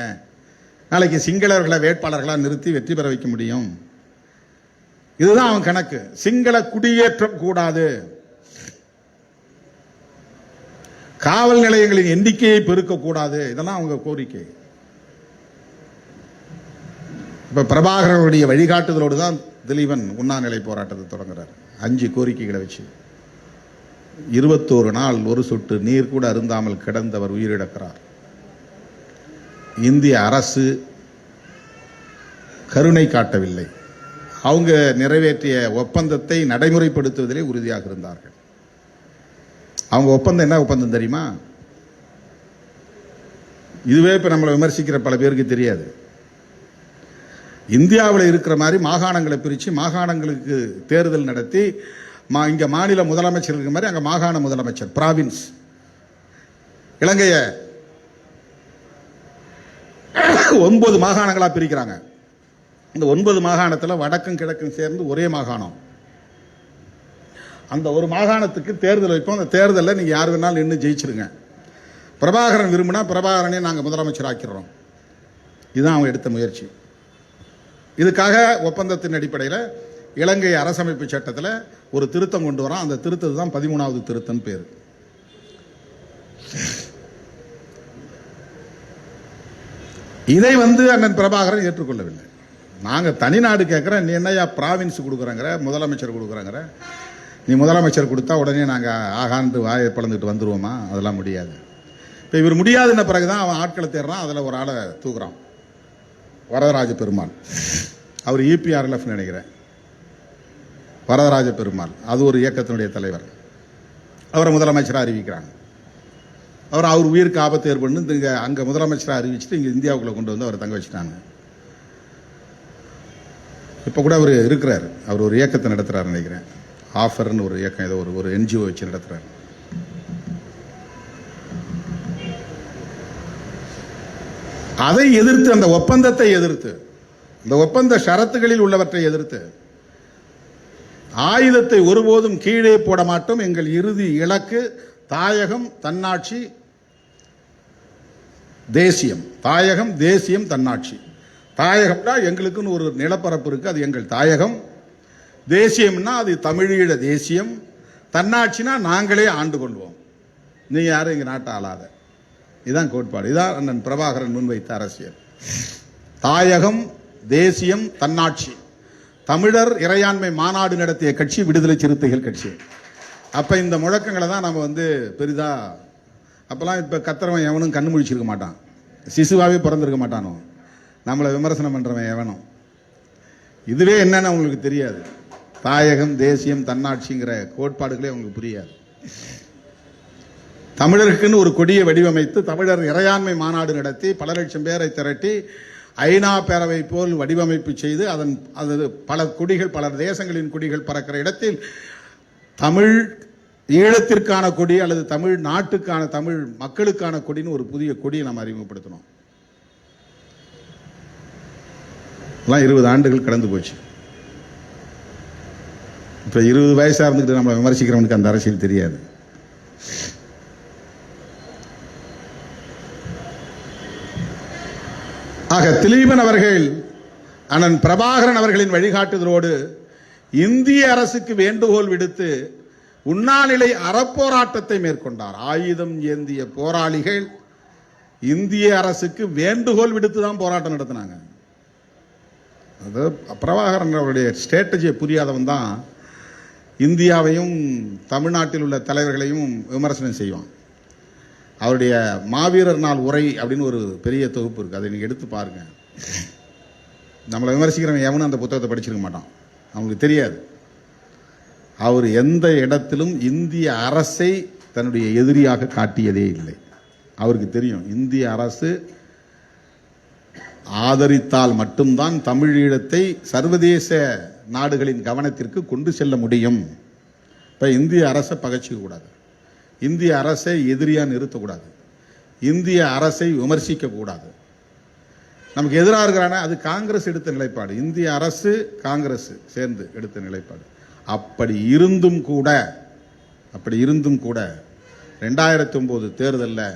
Speaker 1: நாளைக்கு சிங்களவர்களை வேட்பாளர்களாக நிறுத்தி வெற்றி பெற வைக்க முடியும். இதுதான் அவன் கணக்கு. சிங்கள குடியேற்றம் கூடாது, காவல் நிலையங்களின் எண்ணிக்கையை பெருக்கக்கூடாது, இதெல்லாம் அவங்க கோரிக்கை. இப்ப பிரபாகரனுடைய வழிகாட்டுதலோடு தான் திலீபன் உண்ணாநிலை போராட்டத்தை தொடங்குறார். 5 கோரிக்கைகளை வச்சு 21 நாள் ஒரு சொட்டு நீர் கூட அருந்தாமல் கிடந்தவர் உயிரிழக்கிறார். இந்திய அரசு கருணை காட்டவில்லை. அவங்க நிறைவேற்றிய ஒப்பந்தத்தை நடைமுறைப்படுத்துவதிலே உறுதியாக இருந்தார்கள். அவங்க ஒப்பந்தம் என்ன ஒப்பந்தம் தெரியுமா? இதுவே இப்ப நம்மளை விமர்சிக்கிற பல பேருக்கு தெரியாது. இந்தியாவில் இருக்கிற மாதிரி மாகாணங்களை பிரித்து மாகாணங்களுக்கு தேர்தல் நடத்தி இங்க மாநில முதலமைச்சர் இருக்கிற மாதிரி அங்க மாகாண முதலமைச்சர் பிராவின்ஸ். இலங்கைய 9 மாகாணங்களா பிரிக்கிறாங்க. இந்த 9 மாகாணத்தில் வடக்கும் கிழக்கும் சேர்ந்து ஒரே மாகாணம். அந்த ஒரு மாகாணத்துக்கு தேர்தல் வைப்போம். அந்த தேர்தலில் நீங்க யார் வேணாலும் நின்று ஜெயிச்சிருங்க. பிரபாகரன் விரும்பினா பிரபாகரனே நாங்கள் முதலமைச்சர் ஆக்கிறோம். இதுதான் அவங்க எடுத்த முயற்சி. இதுக்காக ஒப்பந்தத்தின் அடிப்படையில் இலங்கை அரசமைப்பு சட்டத்தில் ஒரு திருத்தம் கொண்டு வரோம். அந்த திருத்தம் தான் 13வது திருத்தம் பேர். இதை வந்து அண்ணன் பிரபாகரன் ஏற்றுக்கொள்ளவில்லை. நாங்கள் தனிநாடு கேட்குறேன், நீ என்னையா பிராவின்ஸ் கொடுக்குறங்கிற, முதலமைச்சர் கொடுக்குறங்கிற. நீ முதலமைச்சர் கொடுத்தா உடனே நாங்கள் ஆகாண்டு வாயை பழந்துட்டு வந்துடுவோமா? அதெல்லாம் முடியாது. இப்போ இவர் முடியாதுன்ன பிறகுதான் அவன் ஆட்களை தேடுறான். அதில் ஒரு ஆளை தூக்குறான், வரதராஜ பெருமாள். அவர் EPRLF நினைக்கிறேன். வரதராஜ பெருமாள் அது ஒரு இயக்கத்தினுடைய தலைவர். அவரை முதலமைச்சராக அறிவிக்கிறாங்க. அவர் உயிருக்கு ஆபத்து ஏற்பட்டு இங்கே அங்கே முதலமைச்சராக அறிவிச்சுட்டு இங்கே இந்தியாவுக்குள்ள கொண்டு வந்து அவர் தங்க வச்சுட்டாங்க. இப்போ கூட அவர் இருக்கிறார். அவர் ஒரு இயக்கத்தை நடத்துகிறார் நினைக்கிறேன். ஆஃபர்னு ஒரு இயக்கம், ஏதோ ஒரு NGO வச்சு நடத்துகிறார். அதை எதிர்த்து, அந்த ஒப்பந்தத்தை எதிர்த்து, இந்த ஒப்பந்த ஷரத்துகளில் உள்ளவற்றை எதிர்த்து, ஆயுதத்தை ஒருபோதும் கீழே போட மாட்டோம், எங்கள் இறுதி இலக்கு தாயகம், தன்னாட்சி, தேசியம். தாயகம், தேசியம், தன்னாட்சி. தாயகம்னா எங்களுக்குன்னு ஒரு நிலப்பரப்பு இருக்கு, அது எங்கள் தாயகம். தேசியம்னா அது தமிழீழ தேசியம், தன்னாட்சினா நாங்களே ஆண்டு கொள்வோம், நீ யாரும் இங்க நாட்டை ஆளாத. இதுதான் கோட்பாடு. இதான் அண்ணன் பிரபாகரன் முன்வைத்த அரசியல். தாயகம், தேசியம், தன்னாட்சி. தமிழர் இறையாண்மை மாநாடு நடத்திய கட்சி விடுதலை சிறுத்தைகள் கட்சி. அப்ப இந்த முழக்கங்களை தான் நம்ம பெரிதா, அப்பெல்லாம் இப்ப கத்துறவன் எவனும் கண்ணு முழிச்சிருக்க மாட்டான், சிசுவாவே பிறந்திருக்க மாட்டானோ, நம்மளை விமர்சனம் பண்றவன் எவனும். இதுவே என்னன்னு அவங்களுக்கு தெரியாது. தாயகம், தேசியம், தன்னாட்சிங்கிற கோட்பாடுகளே அவங்களுக்கு புரியாது. தமிழருக்குன்னு ஒரு கொடியை வடிவமைத்து தமிழர் இறையாண்மை மாநாடு நடத்தி பல லட்சம் பேரை திரட்டி ஐநா பேரவை போல் வடிவமைப்பு செய்து அது பல கொடிகள், பல தேசங்களின் கொடிகள் பறக்கிற இடத்தில் தமிழ் ஈழத்திற்கான கொடி அல்லது தமிழ் நாட்டுக்கான, தமிழ் மக்களுக்கான கொடின்னு ஒரு புதிய கொடியை நம்ம அறிமுகப்படுத்தணும். 20 ஆண்டுகள் கடந்து போச்சு. இப்ப 20 வயசா இருந்துட்டு நம்ம விமர்சிக்கிறவனுக்கு அந்த அரசியல் தெரியாது. ஆக திலீபன் அவர்கள் அண்ணன் பிரபாகரன் அவர்களின் வழிகாட்டுதலோடு இந்திய அரசுக்கு வேண்டுகோள் விடுத்து உண்ணாநிலை அறப்போராட்டத்தை மேற்கொண்டார். ஆயுதம் ஏந்திய போராளிகள் இந்திய அரசுக்கு வேண்டுகோள் விடுத்து தான் போராட்டம் நடத்தினாங்க. அது பிரபாகரன் அவருடைய ஸ்ட்ராட்டஜியை புரியாதவன் தான் இந்தியாவையும் தமிழ்நாட்டில் உள்ள தலைவர்களையும் விமர்சனம் செய்வான். அவருடைய மாவீரர் நாள் உரை அப்படின்னு ஒரு பெரிய தொகுப்பு இருக்கு, அதை நீங்க எடுத்து பாருங்க. நம்மளை விமர்சிக்கிறவன் எவனும் அந்த புத்தகத்தை படிச்சிருக்க மாட்டான், அவங்களுக்கு தெரியாது. அவர் எந்த இடத்திலும் இந்திய அரசை தன்னுடைய எதிரியாக காட்டியதே இல்லை. அவருக்கு தெரியும் இந்திய அரசு ஆதரித்தால் மட்டும்தான் தமிழீழத்தை சர்வதேச நாடுகளின் கவனத்திற்கு கொண்டு செல்ல முடியும். இப்ப இந்திய அரசை பகைச்சிக்க கூடாது, இந்திய அரசை எதிரியா நிறுத்தக்கூடாது, இந்திய அரசை விமர்சிக்க கூடாது. நமக்கு எதிராக இருக்கிறான அது காங்கிரஸ் எடுத்த நிலைப்பாடு, இந்திய அரசு காங்கிரஸ் சேர்ந்து எடுத்த நிலைப்பாடு. அப்படி இருந்தும் கூட 2009 தேர்தலில்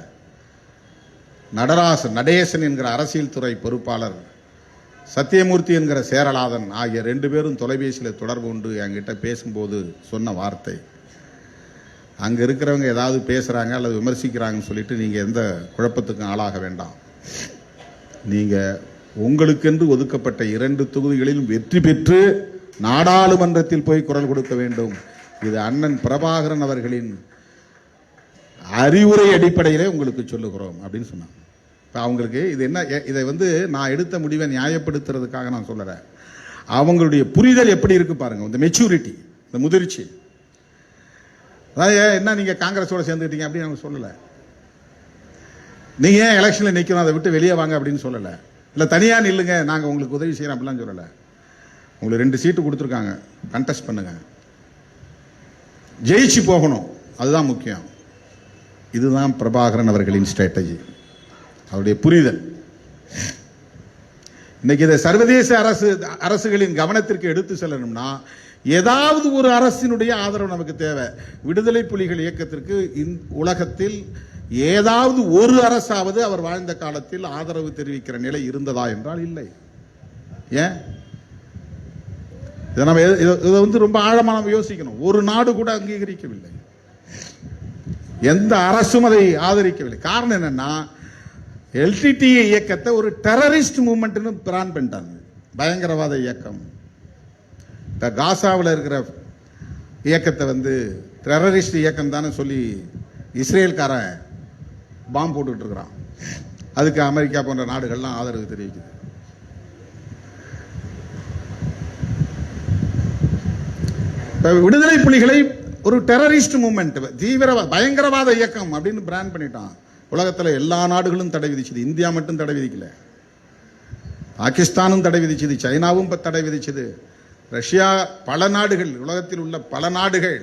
Speaker 1: நடேசன் என்கிற அரசியல் துறை பொறுப்பாளர், சத்தியமூர்த்தி என்கிற சேரலாதன் ஆகிய 2 பேரும் தொலைபேசியில் தொடர்பு கொண்டு என்கிட்ட பேசும்போது சொன்ன வார்த்தை, அங்க இருக்கிறவங்க ஏதாவது பேசுறாங்க அல்லது விமர்சிக்கிறாங்கன்னு சொல்லிட்டு நீங்க எந்த குழப்பத்துக்கும் ஆளாக வேண்டாம். நீங்க உங்களுக்கென்று ஒதுக்கப்பட்ட 2 தொகுதிகளிலும் வெற்றி பெற்று நாடாளுமன்றத்தில் போய் குரல் கொடுக்க வேண்டும். இது அண்ணன் பிரபாகரன் அவர்களின் அறிவுரை அடிப்படையிலே உங்களுக்கு சொல்லுகிறோம் அப்படின்னு சொன்னாங்க. அவங்களுக்கு இது என்ன, இதை நான் எடுத்த முடிவை நியாயப்படுத்துறதுக்காக நான் சொல்றேன். அவங்களுடைய புரிதல் எப்படி இருக்கு பாருங்க, இந்த மெச்சூரிட்டி, இந்த முதிர்ச்சி. அதாவது என்ன நீங்க காங்கிரஸோட சேர்ந்துக்கிட்டீங்க அப்படின்னு அவங்க சொல்லல, நீங்க ஏன் எலெக்ஷன்ல நிக்கணும் அதை விட்டு வெளியே வாங்க அப்படின்னு சொல்லல, இல்ல தனியா நில்லுங்க நாங்க உங்களுக்கு உதவி செய்யறோம் அப்படிலாம் சொல்லல. உங்களுக்கு 2 சீட்டு கொடுத்துருக்காங்க, கண்டெஸ்ட் பண்ணுங்க, ஜெயிச்சு போகணும், அதுதான் முக்கியம். இதுதான் பிரபாகரன் அவர்களின் ஸ்ட்ராட்டஜி, அவருடைய புரிதல். இன்னைக்கு இதை சர்வதேச அரசுகளின் கவனத்திற்கு எடுத்து செல்லணும்னா ஏதாவது ஒரு அரசினுடைய ஆதரவு நமக்கு தேவை. விடுதலை புலிகள் இயக்கத்திற்கு உலகத்தில் ஏதாவது ஒரு அரசாவது அவர் வாழ்ந்த காலத்தில் ஆதரவு தெரிவிக்கிற நிலை இருந்ததா என்றால் இல்லை. ஏன் இதை நம்ம ரொம்ப ஆழமா நம்ம யோசிக்கணும். ஒரு நாடு கூட அங்கீகரிக்கவில்லை, எந்த அரசும் அதை ஆதரிக்கவில்லை. காரணம் என்னன்னா எல்டிடி இயக்கத்தை ஒரு டெரரிஸ்ட் மூவ்மெண்ட்னு பிராண்ட் பண்ணிட்டாங்க, பயங்கரவாத இயக்கம். காசாவில் இருக்கிற இயக்கத்தை டெரரிஸ்ட் இயக்கம் தானே சொல்லி இஸ்ரேல்காரன் பாம்பு போட்டுக்கிட்டு இருக்கிறான். அதுக்கு அமெரிக்கா போன்ற நாடுகள்லாம் ஆதரவு தெரிவிக்குது. விடுதலை புலிகளை ஒரு டெரரிஸ்ட் மூவ்மெண்ட், தீவிர பயங்கரவாத இயக்கம் அப்படின்னு பிராண்ட் பண்ணிட்டான். உலகத்தில் எல்லா நாடுகளும் தடை விதிச்சது, இந்தியா மட்டும் தடை விதிக்கல. பாகிஸ்தானும் தடை விதிச்சது, சைனாவும் தடை விதிச்சது, ரஷ்யா, பல நாடுகள், உலகத்தில் உள்ள பல நாடுகள்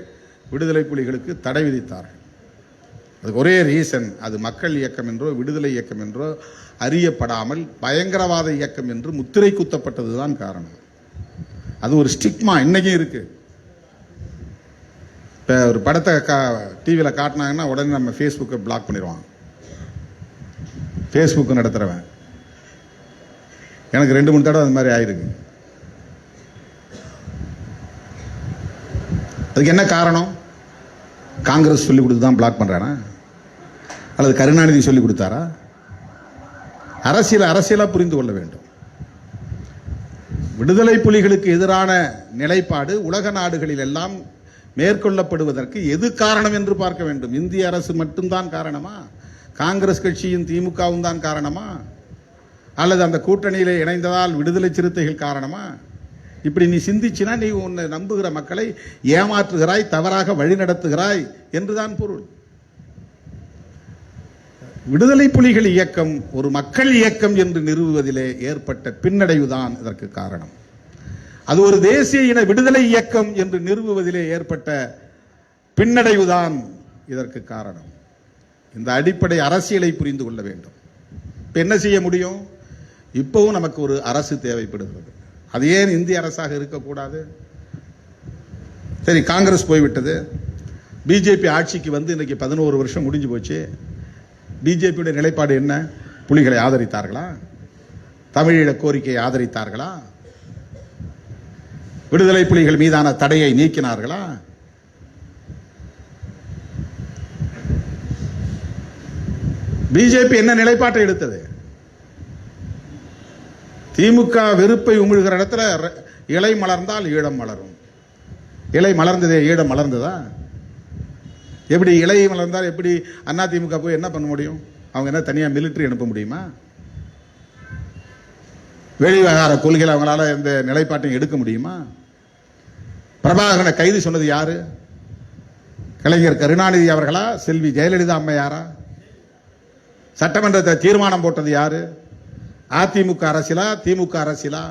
Speaker 1: விடுதலை புலிகளுக்கு தடை விதித்தார்கள். அதுக்கு ஒரே ரீசன், அது மக்கள் இயக்கம் என்றோ விடுதலை இயக்கம் என்றோ அறியப்படாமல் பயங்கரவாத இயக்கம் என்று முத்திரை குத்தப்பட்டதுதான் காரணம். அது ஒரு ஸ்டிக்மா இன்னைக்கும் இருக்கு. இப்போ ஒரு படத்தை டிவியில் காட்டினாங்கன்னா உடனே நம்ம ஃபேஸ்புக்கை பிளாக் பண்ணிடுவான். ஃபேஸ்புக் நடத்துறவன் எனக்கு 2-3 தடவை அது மாதிரி ஆயிருக்கு. அதுக்கு என்ன காரணம்? காங்கிரஸ் சொல்லிக் கொடுத்து தான் பிளாக் பண்றானா அல்லது கருணாநிதி சொல்லிக் கொடுத்தாரா? அரசியலா புரிந்து கொள்ள வேண்டும். விடுதலை புலிகளுக்கு எதிரான நிலைப்பாடு உலக நாடுகளில் எல்லாம் மேற்கொள்ளப்படுவதற்கு எது காரணம் என்று பார்க்க வேண்டும். இந்திய அரசு மட்டும்தான் காரணமா? காங்கிரஸ் கட்சியும் திமுகவும் தான் காரணமா? அல்லது அந்த கூட்டணியிலே இணைந்ததால் விடுதலை சிறுத்தைகள் காரணமா? இப்படி நீ சிந்திச்சினா நீ உன்னை நம்புகிற மக்களை ஏமாற்றுகிறாய், தவறாக வழிநடத்துகிறாய் என்றுதான் பொருள். விடுதலை புலிகள் இயக்கம் ஒரு மக்கள் இயக்கம் என்று நிறுவுவதிலே ஏற்பட்ட பின்னடைவுதான் இதற்கு காரணம். அது ஒரு தேசிய இன விடுதலை இயக்கம் என்று நிறுவுவதிலே ஏற்பட்ட பின்னடைவுதான் இதற்கு காரணம். இந்த அடிப்படை அரசியலை புரிந்து கொள்ள வேண்டும். இப்ப என்ன செய்ய முடியும்? இப்பவும் நமக்கு ஒரு அரசு தேவைப்படுகிறது. அது ஏன் இந்திய அரசாக இருக்கக்கூடாது? சரி, காங்கிரஸ் போய்விட்டது, பிஜேபி ஆட்சிக்கு வந்து இன்னைக்கு 11 வருஷம் முடிஞ்சு போச்சு. பிஜேபியுடைய நிலைப்பாடு என்ன? புலிகளை ஆதரித்தார்களா? தமிழீழ கோரிக்கையை ஆதரித்தார்களா? விடுதலை புலிகள் மீதான தடையை நீக்கினார்களா? பிஜேபி என்ன நிலைப்பாட்டை எடுத்தது? திமுக வெறுப்பை உமிழ்கிற இடத்துல இலை மலர்ந்தால் ஈழம் மலரும். இலை மலர்ந்ததே, ஈழம் மலர்ந்ததா? எப்படி இலை மலர்ந்தால் எப்படி அண்ணா திமுக போய் என்ன பண்ண முடியும்? அவங்க என்ன தனியா மிலிட்டரி அனுப்ப முடியுமா? வெளிவகார கொள்கையில் அவங்களால எந்த நிலைப்பாட்டையும் எடுக்க முடியுமா? பிரபாகரனை கைது சொன்னது யாரு? கலைஞர் கருணாநிதி அவர்களா? செல்வி ஜெயலலிதா அம்மையாரா? சட்டமன்றத்தை தீர்மானம் போட்டது யாரு? அதிமுக அரசியலா, திமுக அரசியலா?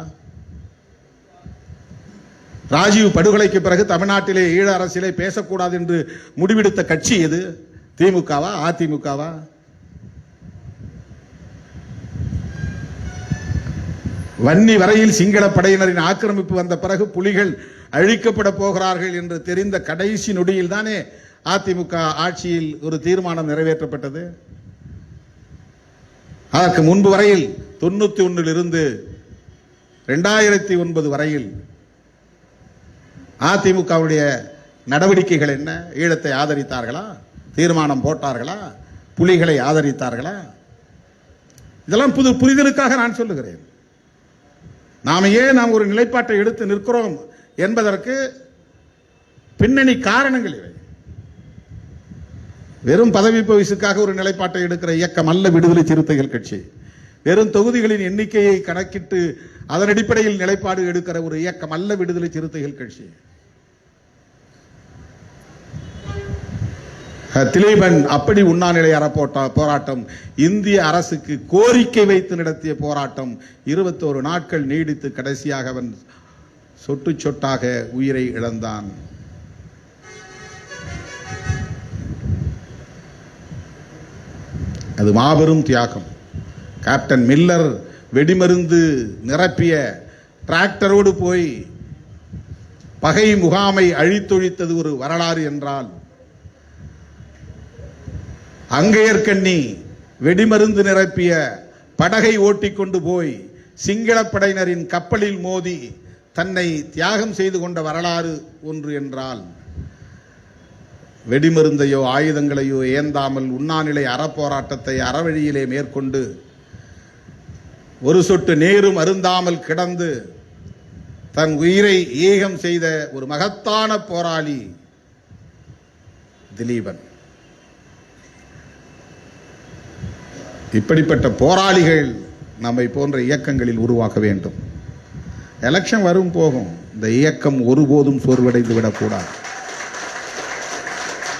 Speaker 1: ராஜீவ் படுகொலைக்கு பிறகு தமிழ்நாட்டிலே ஈழ அரசியலை பேசக்கூடாது என்று முடிவெடுத்த கட்சி எது? திமுகவா, அதிமுகவா? வன்னி வரையில் சிங்கள படையினரின் ஆக்கிரமிப்பு வந்த பிறகு புலிகள் அழிக்கப்பட போகிறார்கள் என்று தெரிந்த கடைசி நொடியில் தானே அதிமுக ஆட்சியில் ஒரு தீர்மானம் நிறைவேற்றப்பட்டது. அதற்கு முன்பு வரையில் 91 இருந்து 2009 வரையில் அதிமுகவுடைய நடவடிக்கைகள் என்ன? ஈழத்தை ஆதரித்தார்களா? தீர்மானம் போட்டார்களா? புலிகளை ஆதரித்தார்களா? இதெல்லாம் புது புரிதலுக்காக நான் சொல்லுகிறேன். நாம் ஒரு நிலைப்பாட்டை எடுத்து நிற்கிறோம் என்பதற்கு பின்னணி காரணங்கள் இவை. வெறும் பதவி பரிசுக்காக ஒரு நிலைப்பாட்டை எடுக்கிற இயக்கம் அல்ல விடுதலை சிறுத்தைகள் கட்சி. வெறும் தொகுதிகளின் எண்ணிக்கையை கணக்கிட்டு அதன் அடிப்படையில் நிலைப்பாடு எடுக்கிற ஒரு இயக்கம் அல்ல விடுதலை சிறுத்தைகள் கட்சி. திலீபன் அப்படி உண்ணாநிலை போராட்டம் இந்திய அரசுக்கு கோரிக்கை வைத்து நடத்திய போராட்டம் 21 நாட்கள் நீடித்து கடைசியாக அவன் சொட்டு சொட்டாக உயிரை இழந்தான். அது மாபெரும் தியாகம். கேப்டன் மில்லர் வெடிமருந்து நிரப்பிய டிராக்டரோடு போய் பகை முகாமை அழித்தொழித்தது ஒரு வரலாறு என்றால், அங்கையர்கண்ணி வெடிமருந்து நிரப்பிய படகை ஓட்டிக்கொண்டு போய் சிங்கள படையினரின் கப்பலில் மோதி தன்னை தியாகம் செய்து கொண்ட வரலாறு ஒன்று என்றால், வெடிமருந்தையோ ஆயுதங்களையோ ஏந்தாமல் உண்ணாநிலை அறப்போராட்டத்தை அறவழியிலே மேற்கொண்டு ஒரு சொட்டு நேரும் அருந்தாமல் கிடந்து தன் உயிரை ஈகம் செய்த ஒரு மகத்தான போராளி திலீபன். இப்படிப்பட்ட போராளிகள் நம்மை போன்ற இயக்கங்களில் உருவாக்க வேண்டும். எலெக்ஷன் வரும் போகும், இந்த இயக்கம் ஒருபோதும் சோர்வடைந்து விடக்கூடாது,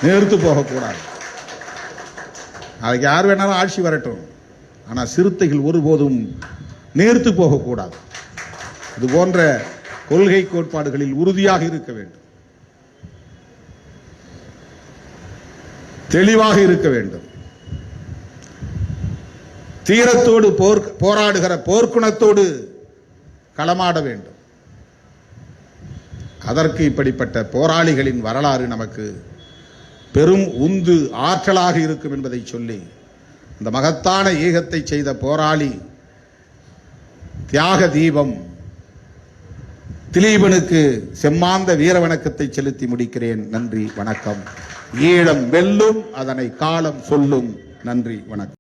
Speaker 1: நேர்த்து போகக்கூடாது. அதுக்கு யார் வேணாலும் ஆட்சி வரட்டும், ஆனால் சிறுத்தைகள் ஒருபோதும் நேர்த்து போகக்கூடாது. இது போன்ற கொள்கை கோட்பாடுகளில் உறுதியாக இருக்க வேண்டும், தெளிவாக இருக்க வேண்டும். தீரத்தோடு போராடுகிற போர்க்குணத்தோடு களமாட வேண்டும். அதற்கு இப்படிப்பட்ட போராளிகளின் வரலாறு நமக்கு பெரும் உந்து ஆற்றலாக இருக்கும் என்பதை சொல்லி, இந்த மகத்தான ஈகத்தை செய்த போராளி தியாக தீபம் திலீபனுக்கு செம்மாந்த வீர வணக்கத்தை செலுத்தி முடிக்கிறேன். நன்றி, வணக்கம். ஈழம் வெல்லும், அதனை காலம் சொல்லும். நன்றி, வணக்கம்.